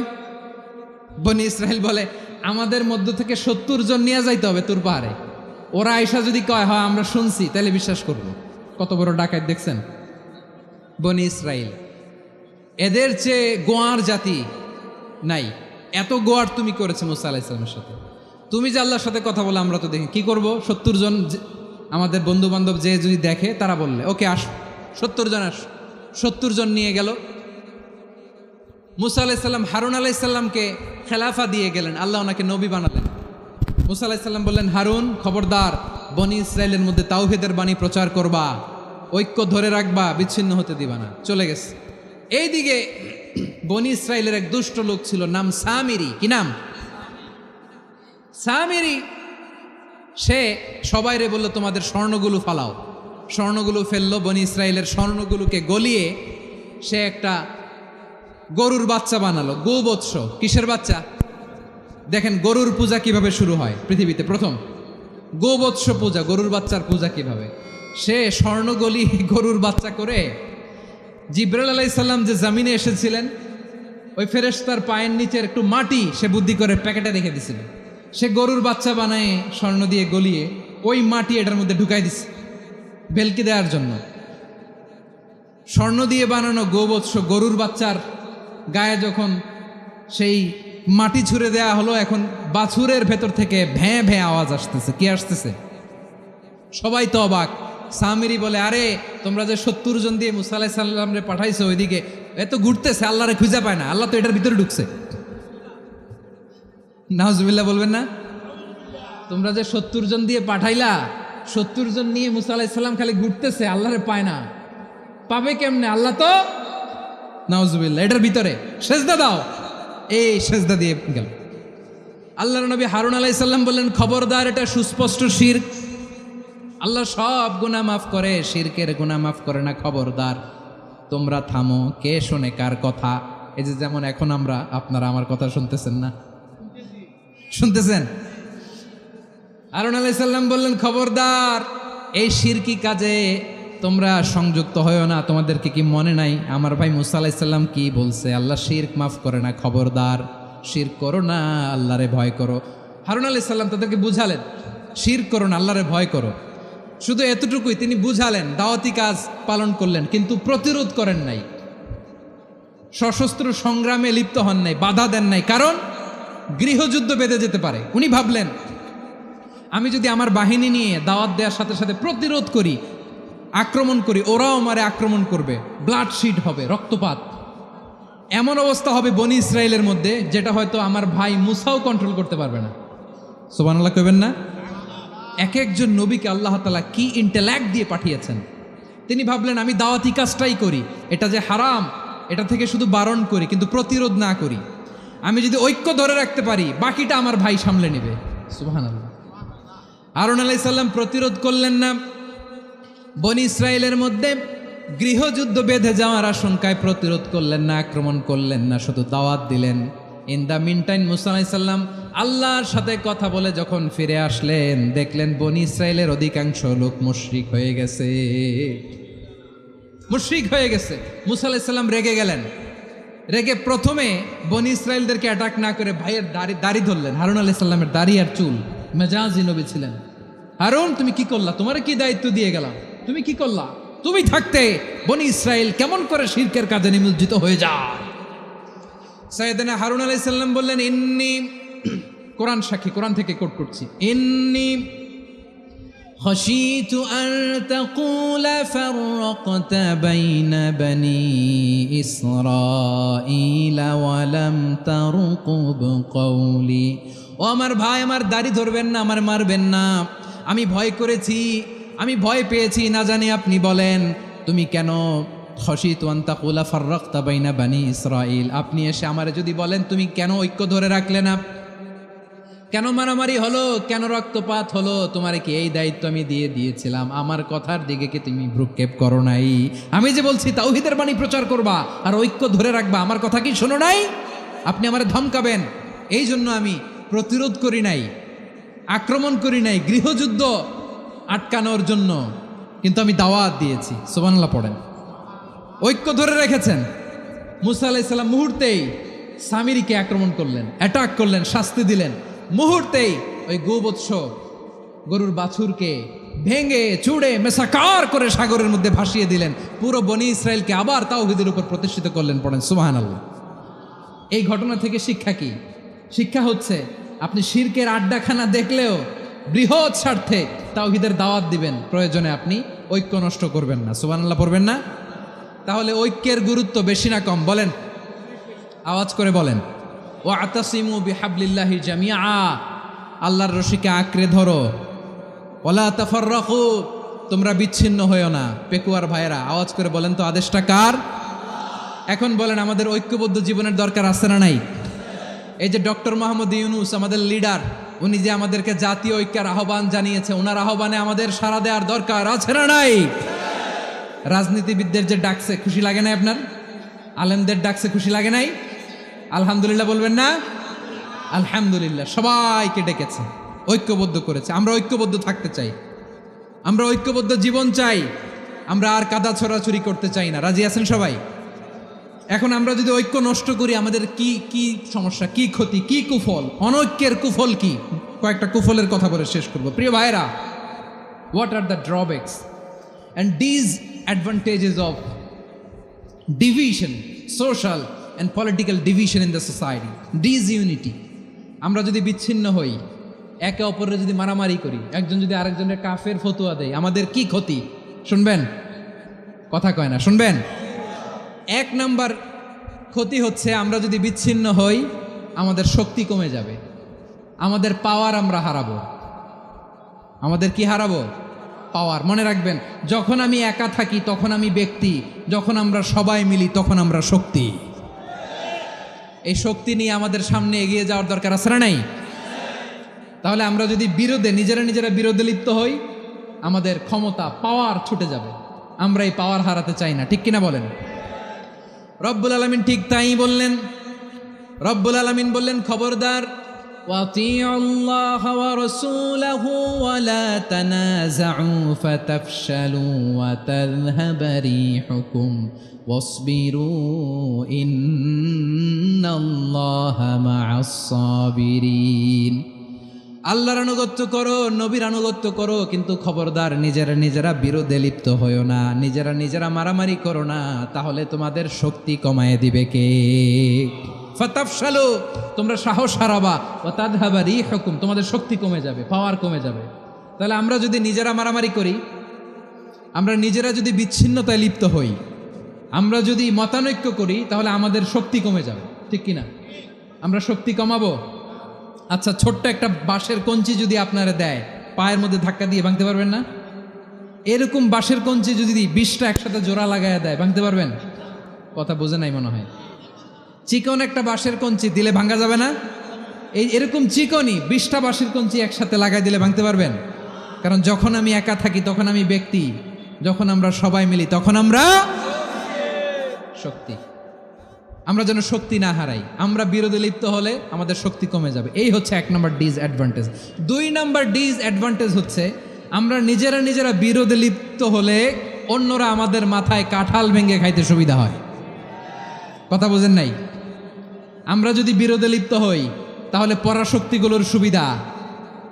বনি ইসরাইল বলে, আমাদের মধ্য থেকে 70 জন নিয়ে যাইতে হবে তুর পাহাড়ে, ওরা আয়েশা যদি কয় হয় আমরা শুনছি, তাহলে বিশ্বাস করব। কত বড় ডাকাত দেখছেন বনি ইসরাইল। এদের চেয়ে গোয়ার জাতি নাই। এত গোয়ার তুমি করেছে মূসা আলাইহিস সালামের সাথে। তুমি যে আল্লাহর সাথে কথা বলে আমরা তো দেখি, কি করব? 70 জন আমাদের বন্ধু বান্ধব যে যদি দেখে, তারা বললে ওকে আস, 70 জন আস। 70 জন নিয়ে গেল। মূসা আলাইহিস সালাম হারুন আলাইহিস সালামকে খেলাফা দিয়ে গেলেন, আল্লাহ ওনাকে নবী বানালেন। মূসা আলাইহিস সালাম বললেন, হারুন খবরদার, বনি ইসরাইলের মধ্যে তাওহীদের বাণী প্রচার করবা, ঐক্য ধরে রাখবা, বিচ্ছিন্ন হতে দিবা না। চলে গেছে। এইদিকে বনি ইসরাইলের এক দুষ্ট লোক ছিল, নাম সামিরি। কি নাম? সামিরি। সে সবাইরে বলল, তোমাদের স্বর্ণগুলো ফালাও। স্বর্ণগুলো ফেললো, বনি ইসরাইলের স্বর্ণগুলোকে গলিয়ে সে একটা গরুর বাচ্চা বানালো, গোবৎস। কিসের বাচ্চা? দেখেন গরুর পূজা কিভাবে শুরু হয় পৃথিবীতে প্রথম, গোবৎস পূজা, গরুর বাচ্চার পূজা কিভাবে। সে স্বর্ণগলি গরুর বাচ্চা করে জিব্রাইল আলাইহিস সালাম যে জমিনে এসেছিলেন, ওই ফেরেশতার পায়ের নিচের একটু মাটি সে বুদ্ধি করে প্যাকেটে রেখে দিছিল। সে গরুর বাচ্চা বানায় স্বর্ণ দিয়ে গলিয়ে ওই মাটি এটার মধ্যে ঢুকাই দিছে ভেলকি দেওয়ার জন্য। স্বর্ণ দিয়ে বানানো গোবৎস গরুর বাচ্চার গায়ে যখন সেই মাটি ছুঁড়ে দেয়া হলো, এখন বাছুরের ভেতর থেকে ভ্যাঁ ভ্যাঁ আওয়াজ আসতেছে। কি আসতেছে? সবাই তো অবাক। সামিরি বলে, আরে তোমরা যে 70 জন দিয়ে মুসা আলাইহিস সালামরে পাঠাইছো ওইদিকে, এত ঘুরতেছে, আল্লাহরে খুঁজে পায় না, আল্লাহ তো এটার ভিতরে ঢুকছে। নাউজুবিল্লাহ বলবেন না? তোমরা যে 70 জন দিয়ে পাঠাইলা, 70 জন নিয়ে মুসা আলাইহিস সালাম খালি ঘুরতেছে, আল্লাহরে পায় না। পাবে কেমনে? আল্লাহ তো, নাউজুবিল্লাহ, এটার ভিতরে সেজদা দাও। এই সেজদা দিয়ে গেল। আল্লাহর নবী হারুন আলাইহিস সালাম বললেন, খবরদার, এটা সুস্পষ্ট শিরক। আল্লাহ সব গুনাহ মাফ করে, শিরকের গুনাহ মাফ করে না, খবরদার তোমরা থামো। কে শোনে কার কথা? এই যে যেমন এখন আপনারা আমার কথা শুনতেছেন না? শুনতেছেন? হারুন আলাইহিস সালাম বললেন, খবরদার, এই শিরকি কাজে তোমরা সংযুক্ত হয়েও না। তোমাদেরকে কি মনে নাই আমার ভাই মুসা আলাইহিস সালাম কি বলছে? আল্লাহ শিরক মাফ করে না, খবরদার শিরক করো না, আল্লাহরে ভয় করো। হারুন আলাইহিস সালাম তাদেরকে বুঝালেন, শিরক করো না, আল্লাহরে ভয় করো। শুধু এতটুকুই তিনি বুঝালেন, দাওয়াতি কাজ পালন করলেন, কিন্তু প্রতিরোধ করেন নাই, সশস্ত্র সংগ্রামে লিপ্ত হন নাই, বাধা দেন নাই, কারণ গৃহযুদ্ধ বেঁধে যেতে পারে। উনি ভাবলেন, আমি যদি আমার বাহিনী নিয়ে দাওয়াত দেওয়ার সাথে সাথে প্রতিরোধ করি, আক্রমণ করি, ওরাও আমারে আক্রমণ করবে, ব্লাডশিট হবে, রক্তপাত, এমন অবস্থা হবে বনি ইসরায়েলের মধ্যে যেটা হয়তো আমার ভাই মুসাও কন্ট্রোল করতে পারবে না। সুবহানাল্লাহ কইবেন না? এক একজন নবীকে আল্লাহ তাআলা কি ইন্টেলেক্ট দিয়ে পাঠিয়েছেন। তিনি ভাবলেন, আমি দাওয়াতি কাজটাই করি, এটা যে হারাম এটা থেকে শুধু বারণ করি, কিন্তু প্রতিরোধ না করি। আমি যদি ঐক্য ধরে রাখতে পারি, বাকিটা আমার ভাই সামলে নেবে। সুবহানাল্লাহ। হারুন আলাইহিস সালাম প্রতিরোধ করলেন না, বনি ইসরায়েলের মধ্যে গৃহযুদ্ধ বেঁধে যাওয়ার আশঙ্কায় প্রতিরোধ করলেন না, আক্রমণ করলেন না, শুধু দাওয়াত দিলেন। ইন দ্য মিন টাইম মুসা আলাইহিস সালাম আল্লাহর সাথে কথা বলে যখন ফিরে আসলেন, দেখলেন বনি ইসরায়েলের অধিকাংশ লোক মুশরিক হয়ে গেছে, মুশরিক হয়ে গেছে। মুসা আলাইহিস সালাম রেগে গেলেন। রেগে প্রথমে বনি ইসরায়েলদেরকে অ্যাটাক না করে ভাইয়ের দাড়ি ধরলেন। হারুন আলাইহিস সালামের দাড়ি আর চুল, মেজাজি নবী ছিলেন। হারুন, তুমি কি করলা? তোমারে কি দায়িত্ব দিয়ে গেলাম? তুমি কি করলা? তুমি থাকতে বনি ইসরায়েল কেমন করে শিরকের কাজে নিমজ্জিত হয়ে যায়? সাইয়েদনা হারুন আলাইহিস সালাম বললেন, ইন্নী, কোরআন সাক্ষী, কোরআন থেকে কোট করছি, ইন্নী খাশিতু আন তাকুলা ফাররাকতা বাইনা বনি ইসরাঈলা ওয়া লাম তারকুব কওলি। ও আমার ভাই, আমার দাড়ি ধরবেন না, আমার মারবেন না। আমি ভয় করেছি, আমি ভয় পেয়েছি, না জানি আপনি বলেন তুমি কেন খাশিতু আন তাকুলা ফাররাকতা বাইনা বনি ইসরাঈল, আপনি এসে আমারে যদি বলেন তুমি কেন ঐক্য ধরে রাখলে না, কেন মারামারি হলো, কেন রক্তপাত হলো, তোমারে কি এই দায়িত্ব আমি দিয়ে দিয়েছিলাম? আমার কথার দিকে কি তুমি ভ্রুক্ষেপ করো নাই? আমি যে বলছি তাওহীদের বাণী প্রচার করবা আর ঐক্য ধরে রাখবা, আমার কথা কি শোনো নাই? আপনি আমারে ধমকাবেন, এই জন্য আমি প্রতিরোধ করি নাই, আক্রমণ করি নাই, গৃহযুদ্ধ আটকানোর জন্য, কিন্তু আমি দাওয়াত দিয়েছি। সুবহানাল্লাহ পড়েন। ঐক্য ধরে রেখেছেন। মুসা আলাইহিস সালাম মুহূর্তেই সামিরিকে আক্রমণ করলেন, অ্যাটাক করলেন, শাস্তি দিলেন। মুহূর্তেই ওই গোবৎস গরুর বাছুরকে ভেঙে চুড়ে মেসাকার করে সাগরের মধ্যে ভাসিয়ে দিলেন। পুরো বনি ইসরায়েলকে আবার তাওহীদের উপর প্রতিষ্ঠিত করলেন। পড়েন সুবহানাল্লাহ। এই ঘটনা থেকে শিক্ষা কি? শিক্ষা হচ্ছে, আপনি শিরকের আড্ডাখানা দেখলেও বৃহৎ স্বার্থে তাওহীদের দাওয়াত দিবেন, প্রয়োজনে আপনি ঐক্য নষ্ট করবেন না। সুবহানাল্লাহ পড়বেন না? তাহলে ঐক্যের গুরুত্ব বেশি না কম? বলেন, আওয়াজ করে বলেন। ওয়াতাসিমু বিহাবলিল্লাহি জামিআ, আল্লাহর রশিকে আঁকড়ে ধরো। ওয়ালা তাফাররাকু, তোমরা বিচ্ছিন্ন হয়েও না। পেকুয়ার ভাইয়েরা আওয়াজ করে বলেন তো, আদেশটা কার? এখন বলেন, আমাদের ঐক্যবদ্ধ জীবনের দরকার আছে না নাই? এই যে ডক্টর মোহাম্মদ ইউনূস আমাদের লিডার, উনি যে আমাদেরকে জাতীয় ঐক্যের আহ্বান জানিয়েছে, ওনার আহ্বানে আমাদের সাড়া দেওয়ার দরকার আছে না নাই? রাজনীতিবিদদের যে ডাকছে, খুশি লাগে না আপনার? আলেমদের ডাকছে খুশি লাগে নাই? আলহামদুলিল্লাহ বলবেন না? আলহামদুলিল্লাহ, সবাইকে ডেকেছে, ঐক্যবদ্ধ করেছে। আমরা ঐক্যবদ্ধ থাকতে চাই, আমরা ঐক্যবদ্ধ জীবন চাই, আমরা আর কাদা ছড়াছড়ি করতে চাই না। রাজি আছেন সবাই? এখন আমরা যদি ঐক্য নষ্ট করি আমাদের কি কি সমস্যা, কি ক্ষতি, কি কুফল? অনৈক্যের কুফল কি? কয়েকটা কুফলের কথা বলে শেষ করব। প্রিয় ভাইরা, what are the drawbacks and disadvantages of division, social and political division in the society? Disunity. আমরা যদি বিচ্ছিন্ন হই, একে অপরের যদি মারামারি করি, একজন যদি আরেকজনের কাফের ফতোয়া দেয়, আমাদের কি ক্ষতি? শুনবেন? কথা কয় না, শুনবেন? এক নাম্বার ক্ষতি হচ্ছে আমরা যদি বিচ্ছিন্ন হই আমাদের শক্তি কমে যাবে, আমাদের পাওয়ার আমরা হারাবো। আমাদের কি হারাবো? পাওয়ার। মনে রাখবেন, যখন আমি একা থাকি তখন আমি ব্যক্তি, যখন আমরা সবাই মিলি তখন আমরা শক্তি। এই শক্তি নিয়ে আমাদের সামনে এগিয়ে যাওয়ার দরকার আছে না নাই? তাহলে আমরা যদি নিজেরা বিরোধে লিপ্ত হই আমাদের ক্ষমতা, পাওয়ার ছুটে যাবে। আমরা এই পাওয়ার হারাতে চাই না, ঠিক কিনা বলেন? রব্বুল আলামিন ঠিক তাই বললেন। রব্বুল আলামিন বললেন, খবরদার, ওয়াতিউল্লাহ ওয়া রাসূলাহু ওয়া লা তানাযাউ ফাতাফশালু ওয়া তাযহাবা রিহুকুম ওয়াসবিরু ইন্নাল্লাহা মা'আস সাবিরিন। আল্লাহর আনুগত্য করো, নবীর আনুগত্য করো, কিন্তু খবরদার নিজেরা বিরোধে লিপ্ত হইও না, নিজেরা মারামারি করো না, তাহলে তোমাদের শক্তি কমায় দিবে কে? ফাতাফশালু, তোমরা সাহস হারাবা, ওয়া তাযহাবা রিহুকুম, তোমাদের শক্তি কমে যাবে, পাওয়ার কমে যাবে। তাহলে আমরা যদি নিজেরা মারামারি করি, আমরা নিজেরা যদি বিচ্ছিন্নতায় লিপ্ত হই, আমরা যদি মতানৈক্য করি, তাহলে আমাদের শক্তি কমে যাবে, ঠিক কিনা? আমরা শক্তি কমাবো। আচ্ছা, ছোট্ট একটা বাঁশের কঞ্চি যদি আপনারা দেয়, পায়ের মধ্যে ধাক্কা দিয়ে ভাঙতে পারবেন না? এরকম বাঁশের কঞ্চি যদি 20টা একসাথে জোড়া লাগায় দেয়, ভাঙতে পারবেন? কথা বোঝে নাই মনে হয়। চিকন একটা বাঁশের কঞ্চি দিলে ভাঙা যাবে না? এরকম চিকনই 20টা বাঁশের কঞ্চি একসাথে লাগাই দিলে ভাঙতে পারবেন? কারণ যখন আমি একা থাকি তখন আমি ব্যক্তি, যখন আমরা সবাই মিলি তখন আমরা শক্তি। আমরা যেন শক্তি না হারাই। আমরা বিরোধে লিপ্ত হলে আমাদের শক্তি কমে যাবে। এই হচ্ছে 1 নম্বর ডিসঅ্যাডভান্টেজ। 2 নম্বর ডিসঅ্যাডভান্টেজ হচ্ছে আমরা নিজেরা বিরোধে লিপ্ত হলে অন্যরা আমাদের মাথায় কাঁঠাল ভেঙে খাইতে সুবিধা হয়। কথা বোঝেন নাই? আমরা যদি বিরোধে লিপ্ত হই তাহলে পরাশক্তিগুলোর সুবিধা,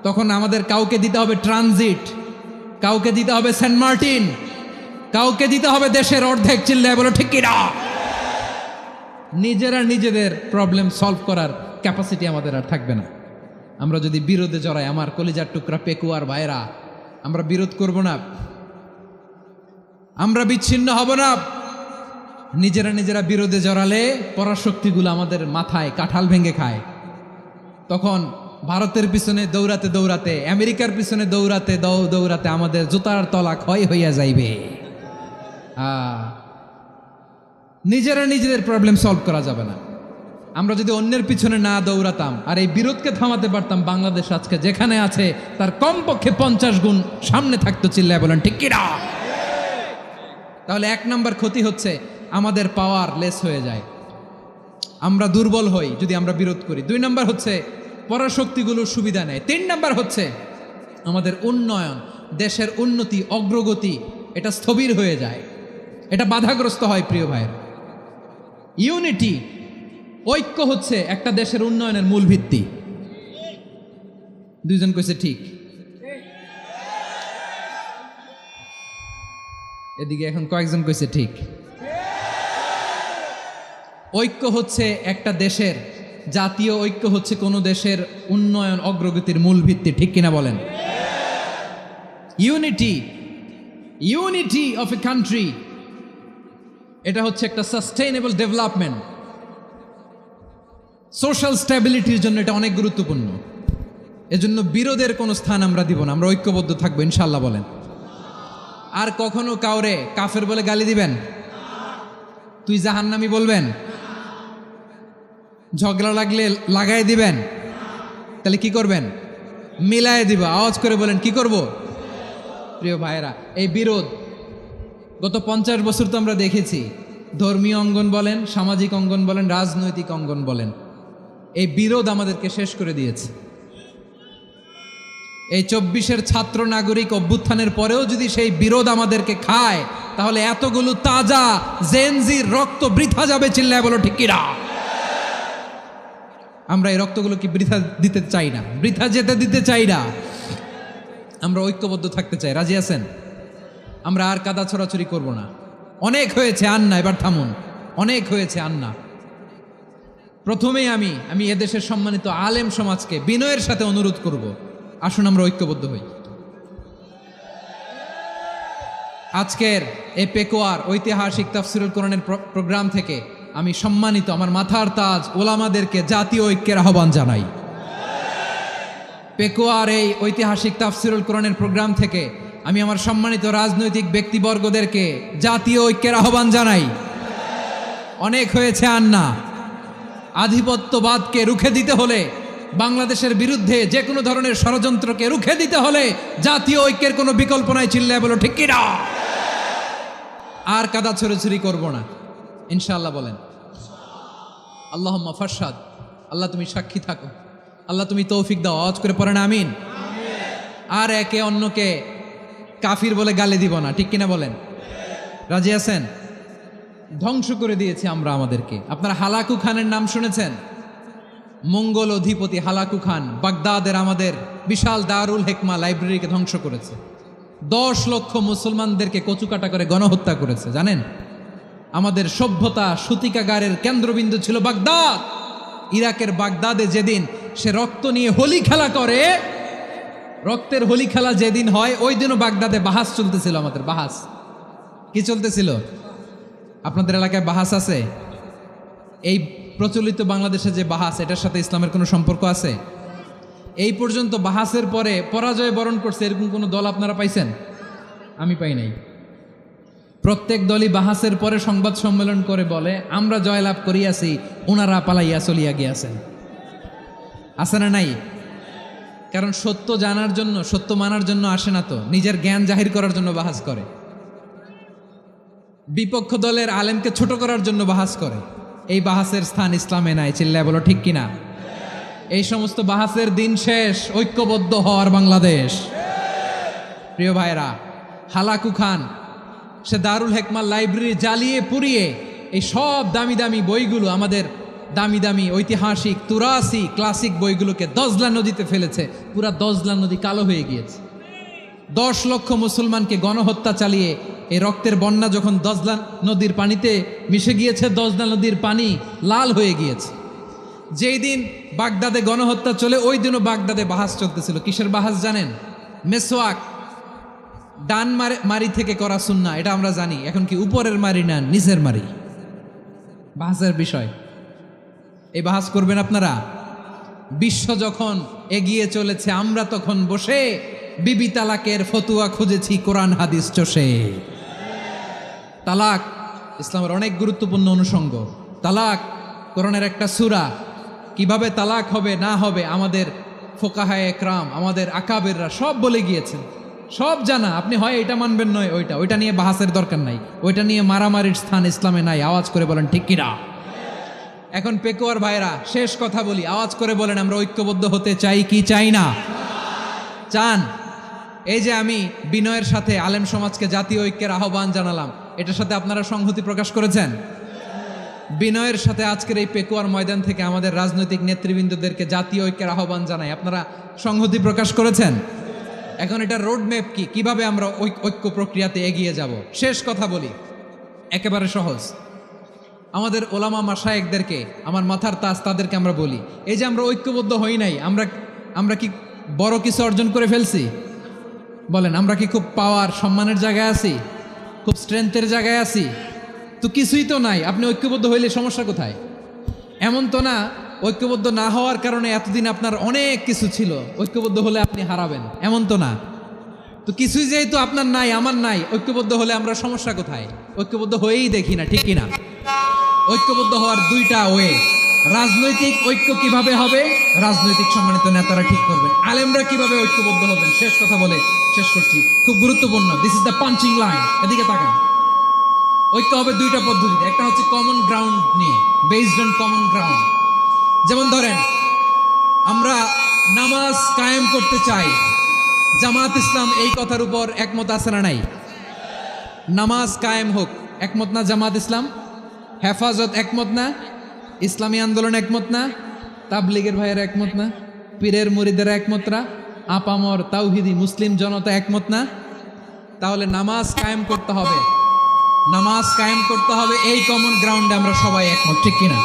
তখন আমাদের কাউকে দিতে হবে ট্রানজিট, কাউকে দিতে হবে সেন্ট মার্টিন, কাউকে দিতে হবে দেশের অর্ধেক। চিল্লায় বলো ঠিক কিনা? নিজেদের প্রবলেম সলভ করার ক্যাপাসিটি আমাদের আর থাকবে না। আমরা যদি বিরোধে জড়াই, আমার কলিজার টুকরা পেকুয়ার ভাইরা, আমরা বিরোধ করব না, আমরা বিচ্ছিন্ন হব না। নিজেরা বিরোধে জড়ালে পরাশক্তিগুলো আমাদের মাথায় কাঁঠাল ভেঙে খায়। তখন ভারতের পিছনে দৌড়াতে, আমেরিকার পিছনে দৌড়াতে আমাদের জুতার তলা ক্ষয় হইয়া যাইবে। নিজেদের প্রবলেম সলভ করা যাবে না। আমরা যদি অন্যের পিছনে না দৌড়াতাম আর এই বিরোধকে থামাতে পারতাম, বাংলাদেশ আজকে যেখানে আছে তার কমপক্ষে 50 গুণ সামনে থাকতো। চিল্লায় বলেন ঠিক কিনা? তাহলে 1 নম্বর ক্ষতি হচ্ছে আমাদের পাওয়ার লেস হয়ে যায়, আমরা দুর্বল হই যদি আমরা বিরোধ করি। 2 নম্বর হচ্ছে পরাশক্তিগুলোর সুবিধা নেয়। 3 নম্বর হচ্ছে আমাদের উন্নয়ন, দেশের উন্নতি, অগ্রগতি, এটা স্থবির হয়ে যায়, এটা বাধাগ্রস্ত হয়। প্রিয় ভাইয়ের, ইউনিটি, ঐক্য হচ্ছে একটা দেশের উন্নয়নের মূল ভিত্তি। 2 জন কইছে ঠিক। এদিকে এখন কয়েকজন কইছে ঠিক। ঐক্য হচ্ছে একটা দেশের, জাতীয় ঐক্য হচ্ছে কোনো দেশের উন্নয়ন, অগ্রগতির মূল ভিত্তি, ঠিক কিনা বলেন? ইউনিটি অফ এ কান্ট্রি, এটা হচ্ছে একটা সাস্টেইনেবল ডেভেলপমেন্ট, সোশ্যাল স্ট্যাবিলিটির জন্য এটা অনেক গুরুত্বপূর্ণ। এজন্য বিরোধের কোনো স্থান আমরা দিব না, আমরা ঐক্যবদ্ধ থাকবো ইনশাল্লাহ বলেন। আর কখনো কাউরে কাফের বলে গালি দিবেন? তুই জাহান্নামী বলবেন? ঝগড়া লাগলে লাগাই দিবেন? তাহলে কি করবেন? মিলায় দিবা। আওয়াজ করে বলেন কি করব? প্রিয় ভাইয়েরা, এই বিরোধ গত 50 বছর তো আমরা দেখেছি, ধর্মীয় অঙ্গন বলেন, সামাজিক অঙ্গন বলেন, রাজনৈতিক অঙ্গন বলেন, এই বিরোধ আমাদেরকে শেষ করে দিয়েছে। এই 24-এর ছাত্র নাগরিক অভ্যুত্থানের পরেও যদি সেই বিরোধ আমাদেরকে খায়, তাহলে এতগুলো তাজা জেনজির রক্ত বৃথা যাবে। চিল্লায় বলো ঠিক কিনা? আমরা এই রক্তগুলো কি বৃথা দিতে চাই না, বৃথা যেতে দিতে চাই না। আমরা ঐক্যবদ্ধ থাকতে চাই। রাজি আছেন? আমরা আর কাদা ছড়াছড়ি করব না। অনেক হয়েছে, আন্না, এবার থামুন। অনেক হয়েছে, আন্না। প্রথমেই আমি এদেশের সম্মানিত আলেম সমাজকে বিনয়ের সাথে অনুরোধ করব, আসুন আমরা ঐক্যবদ্ধ হই। আজকের এই পেকুয়ার ঐতিহাসিক তাফসিরুল কোরআনের প্রোগ্রাম থেকে আমি সম্মানিত আমার মাথার তাজ ওলামাদেরকে জাতীয় ঐক্যের আহ্বান জানাই। পেকুয়ার এই ঐতিহাসিক তাফসিরুল কোরআনের প্রোগ্রাম থেকে আমি আমার সম্মানিত রাজনৈতিক ব্যক্তিবর্গদেরকে জাতীয় ঐক্যের আহ্বান জানাই। অনেক হয়েছে, আন্না। আধিপত্যবাদকে রুখে দিতে হলে, বাংলাদেশের বিরুদ্ধে যে কোনো ধরনের ষড়যন্ত্রকে রুখে দিতে হলে জাতীয় ঐক্যের কোনো বিকল্প নাই। চিল্লায় বলো ঠিক কিনা? আর কাদা ছড়াছড়ি করব না, ইনশাআল্লাহ বলেন। আল্লাহুম্মা ফারশাদ। আল্লাহ তুমি সাক্ষী থাকো, আল্লাহ তুমি তৌফিক দাও। আওয়াজ করে পড়েন আমিন। আর একে অন্যকে কাফির বলে গালি দিব না, ঠিক কিনা বলেন? রাজি আছেন? ধ্বংস করে দিয়েছি আমরা আমাদেরকে। আপনারা হালাকু খানের নাম শুনেছেন? মঙ্গল অধিপতি হালাকু খান বাগদাদের আমাদের বিশাল দারুল হেকমা লাইব্রেরিকে ধ্বংস করেছে। 10 লক্ষ মুসলমানদেরকে কচুকাটা করে গণহত্যা করেছে। জানেন, আমাদের সভ্যতা সূতিকাগারের কেন্দ্রবিন্দু ছিল বাগদাদ। ইরাকের বাগদাদে যেদিন সে রক্ত নিয়ে হোলি খেলা করে, রক্তের হোলি খেলা যেদিন হয়, ওই দিনও বাগদাদে বাহাস চলতেছিল। আমাদের বাহাস কি চলতেছিল? আপনাদের এলাকায় বাহাস আছে? এই প্রচলিত বাংলাদেশে যে বাহাস, এটার সাথে ইসলামের কোনো সম্পর্ক আছে? এই পর্যন্ত বাহাসের পরে পরাজয় বরণ করছে এরকম কোনো দল আপনারা পাইছেন? আমি পাই নাই। প্রত্যেক দলই বাহাসের পরে সংবাদ সম্মেলন করে বলে, আমরা জয়লাভ করিয়াছি, ওনারা পালাইয়া চলিয়া গিয়াছেন। আছে না নাই? কারণ সত্য জানার জন্য, সত্য মানার জন্য আসে না তো, নিজের জ্ঞান জাহির করার জন্য বাহাস করে। বিপক্ষ দলের আলেমকে ছোট করার জন্য বাহাস করে। এই বাহাসের স্থান ইসলামে নাই। চিল্লায় বলো ঠিক কিনা? এই সমস্ত বাহাসের দিন শেষ। ঐক্যবদ্ধ হওয়ার বাংলাদেশ। প্রিয় ভাইরা, হালাকু খান সে দারুল হেকমা লাইব্রেরি জ্বালিয়ে পুড়িয়ে এই সব দামি দামি বইগুলো, আমাদের দামি দামি ঐতিহাসিক তুরাসি ক্লাসিক বইগুলোকে দজলা নদীতে ফেলেছে। পুরা দজলা নদী কালো হয়ে গিয়েছে। 10 লক্ষ মুসলমানকে গণহত্যা চালিয়ে এই রক্তের বন্যা যখন দজলা নদীর পানিতে মিশে গিয়েছে, দজলা নদীর পানি লাল হয়ে গিয়েছে। যেই দিন বাগদাদে গণহত্যা চলে, ওই দিনও বাগদাদে বাহাস চলতেছিল। কিসের বাহাস জানেন? মেসওয়াক, ডান মারি থেকে করা সুন্নাহ, এটা আমরা জানি। এখন কি উপরের মারি না নিচের মারি? বাহাসের বিষয়। এই বাহাস করবেন আপনারা? বিশ্ব যখন এগিয়ে চলেছে, আমরা তখন বসে বিবি তালাকের ফতুয়া খুঁজেছি কোরআন হাদিস চষে। তালাক ইসলামের অনেক গুরুত্বপূর্ণ অনুষঙ্গ। তালাক কোরআনের একটা সূরা। কিভাবে তালাক হবে না হবে আমাদের ফোকাহায়ে একরাম, আমাদের আকাবেররা সব বলে গিয়েছেন, সব জানা। আপনি হয় এটা মানবেন, নয় ওইটা নিয়ে বাহাসের দরকার নাই। ওইটা নিয়ে মারামারির স্থান ইসলামে নাই। আওয়াজ করে বলেন ঠিক কিনা? এখন পেকুয়ার ভাইরা, শেষ কথা বলি, আওয়াজ করে বলেন, আমরা ঐক্যবদ্ধ হতে চাই কি চাই না? চান? এই যে আমি বিনয়ের সাথে আলেম সমাজকে জাতীয় ঐক্যের আহ্বান জানালাম, এটার সাথে আপনারা সংহতি প্রকাশ করেছেন? বিনয়ের সাথে আজকের এই পেকুয়ার ময়দান থেকে আমাদের রাজনৈতিক নেতৃবৃন্দদেরকে জাতীয় ঐক্যের আহ্বান জানাই, আপনারা সংহতি প্রকাশ করেছেন? এখন এটা রোডম্যাপ কি, কিভাবে আমরা ঐক্য প্রক্রিয়াতে এগিয়ে যাব? শেষ কথা বলি, একেবারে সহজ। আমাদের ওলামা মাশায়েখদেরকে, আমার মাথার তাজ, তাদেরকে আমরা বলি, এই যে আমরা ঐক্যবদ্ধ হই নাই, আমরা কি বড় কিছু অর্জন করে ফেলছি? বলেন, আমরা কি খুব পাওয়ার সম্মানের জায়গায় আছি? খুব স্ট্রেংথের জায়গায় আছি? তো কিছুই তো নাই। আপনি ঐক্যবদ্ধ হইলে সমস্যা কোথায়? এমন তো না ঐক্যবদ্ধ না হওয়ার কারণে এতদিন আপনার অনেক কিছু ছিল, ঐক্যবদ্ধ হলে আপনি হারাবেন, এমন তো না। তো কিছুই যেহেতু আপনার নাই, আমার নাই, ঐক্যবদ্ধ হলে আমরা সমস্যা কোথায়? ঐক্যবদ্ধ হয়েই দেখি না, ঠিক কিনা? ঐক্যবদ্ধ হওয়ার দুইটা ওয়ে। রাজনৈতিক ঐক্য কিভাবে হবে? রাজনৈতিক সম্মানিত নেতারা ঠিক করবেন। আলেমরা কিভাবে ঐক্যবদ্ধ হবেন? শেষ কথা বলে শেষ করছি, খুব গুরুত্বপূর্ণ। This is the punching line. এদিকে তাকান। ঐক্য হবে দুইটা পদ্ধতিতে, একটা হচ্ছে কমন গ্রাউন্ড নিয়ে, বেসড অন কমন গ্রাউন্ড। যেমন ধরেন আমরা নামাজ কায়েম করতে চাই, জামাত ইসলাম এই কথার উপর একমত আছে না নাই? নামাজ কায়েম হোক, একমত না জামাত ইসলাম? হেফাজত একমত না? ইসলামী আন্দোলন একমত না? তাবলীগের ভাইয়েরা একমত না? পীরের মুরিদেরা একমত না? আপামর তাওহিদি মুসলিম জনতা একমত না? তাহলে নামাজ কায়েম করতে হবে, নামাজ কায়েম করতে হবে এই কমন গ্রাউন্ডে আমরা সবাই একমত, ঠিক কিনা?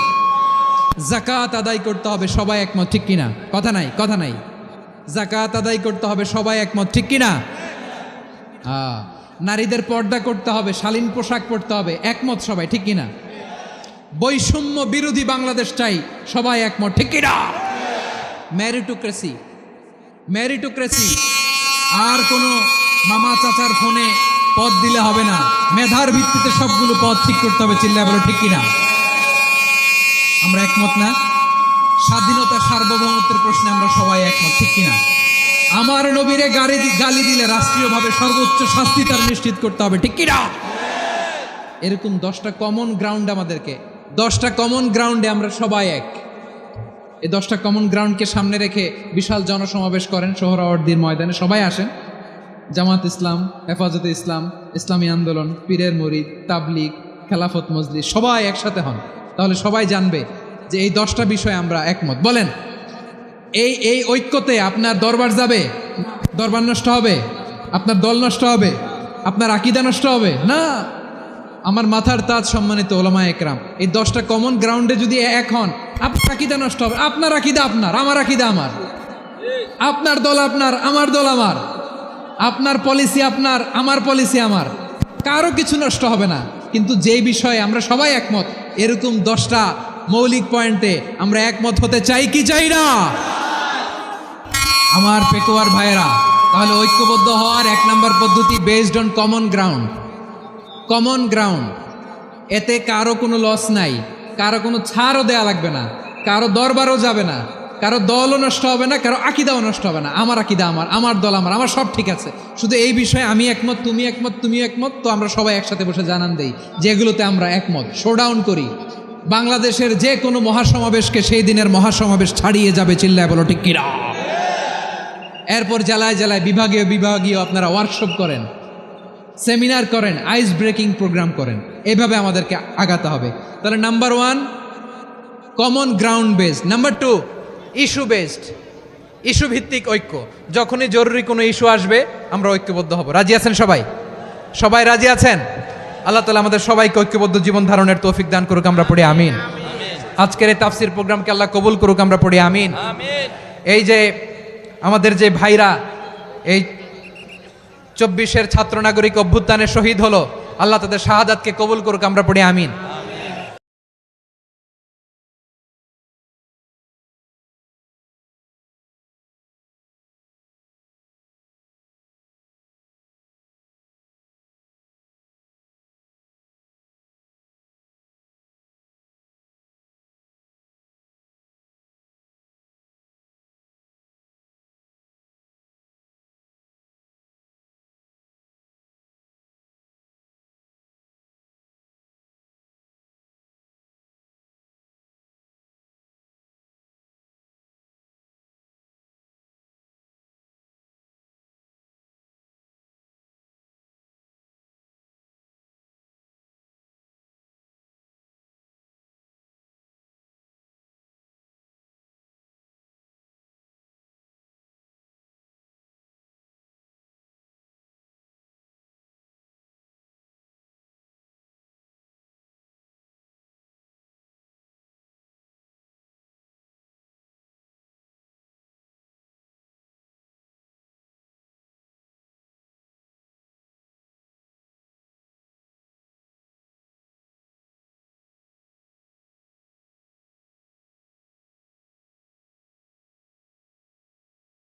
যাকাত আদায় করতে হবে, সবাই একমত, ঠিক কিনা? কথা নাই, কথা নাই। যাকাত আদায় করতে হবে, সবাই একমত, ঠিক কিনা? নারীদের পর্দা করতে হবে, শালীন পোশাক পরতে হবে, একমত সবাই, ঠিক কিনা? বৈষম্য বিরোধী বাংলাদেশ চাই, সবাই একমত, ঠিক কিনা? মেরিটোক্রেসি, মেরিটোক্রেসি, আর কোনো মামা চাচার ফোনে পদ দিলে হবে না, মেধার ভিত্তিতে সবগুলো পদ ঠিক করতে হবে, চিল্লায় বলো ঠিক কিনা? আমরা একমত না? স্বাধীনতা সার্বভৌমত্বের প্রশ্নে আমরা সবাই একমত, ঠিক কিনা? আমার নবীরে গালি দিলে রাষ্ট্রীয়ভাবে সর্বোচ্চ শাস্তি তার নিশ্চিত করতে হবে, ঠিক কিনা? এরকম 10টা কমন গ্রাউন্ড আমাদেরকে, 10টা কমন গ্রাউন্ডে আমরা সবাই এক। এই 10টা কমন গ্রাউন্ডকে সামনে রেখে বিশাল জনসমাবেশ করেন সোহরাওয়ার্দীর ময়দানে, সবাই আসেন। জামাত ইসলাম, হেফাজতে ইসলাম, ইসলামী আন্দোলন, পীরের মুরিদ, তাবলীগ, খেলাফত মজলিস, সবাই একসাথে হন, তাহলে সবাই জানবে যে এই 10টা বিষয়ে আমরা একমত। বলেন, এই ঐক্যতে আপনার দরবার যাবে? দরবার নষ্ট হবে? আপনার দল নষ্ট হবে? আপনার আকীদা নষ্ট হবে না? আমার মাথার তাজ সম্মানিত ওলামা একরাম, এই 10টা কমন গ্রাউন্ডে যদি এক হন, আপনার আকীদা নষ্ট হবে? আপনার আকীদা আপনার, আমার আকীদা আমার, আপনার দল আপনার, আমার দল আমার, আপনার পলিসি আপনার, আমার পলিসি আমার, কারো কিছু নষ্ট হবে না। কিন্তু যেই বিষয়ে আমরা সবাই একমত, এরকম 10টা মৌলিক পয়েন্টে আমরা একমত হতে চাই কি চাই না? আমার পেকুয়ার ভাইয়েরা, তাহলে ঐক্যবদ্ধ হওয়ার 1 নম্বর পদ্ধতি based on common ground. Common ground, এতে কারো কোনো লস নাই, কারো কোনো ছাড়ও দেয়া লাগবে না, কারো দরবারও যাবে না, কারো দলও নষ্ট হবে না, কারো আকীদাও নষ্ট হবে না। আমার আকীদা আমার, আমার দল আমার, আমার সব ঠিক আছে, শুধু এই বিষয়ে আমি একমত, তুমি একমত, তুমি একমত, তো আমরা সবাই একসাথে বসে জানান দেই যেগুলোতে আমরা একমত, শোডাউন করি। বাংলাদেশের যে কোনো মহাসমাবেশকে সেই দিনের মহাসমাবেশ ছাড়িয়ে যাবে, চিল্লায় বলো ঠিক কিনা? এরপর জেলায় জেলায় বিভাগীয় বিভাগীয় আপনারা ওয়ার্কশপ করেন, সেমিনার করেন, আইস ব্রেকিং প্রোগ্রাম করেন, এভাবে আমাদেরকে আগাতে হবে। তাহলে number 1 common ground based, number 2 issue based, issue ভিত্তিক ঐক্য। যখনই জরুরি কোনো ইস্যু আসবে আমরা ঐক্যবদ্ধ হব। রাজি আছেন সবাই? সবাই রাজি আছেন? আল্লাহ তাআলা আমাদের সবাইকে ঐক্যবদ্ধ জীবন ধারণের তৌফিক দান করুক, আমরা পড়ি আমিন। আজকের এই তাফসীর প্রোগ্রামকে আল্লাহ কবুল করুক, আমরা পড়ি আমিন। এই যে আমাদের যে ভাইরা এই 24-এর ছাত্র নাগরিক অভ্যুত্থানে শহীদ হলো, আল্লাহ তাদের শাহাদাতকে কবুল করুক, আমরা পড়ি আমিন।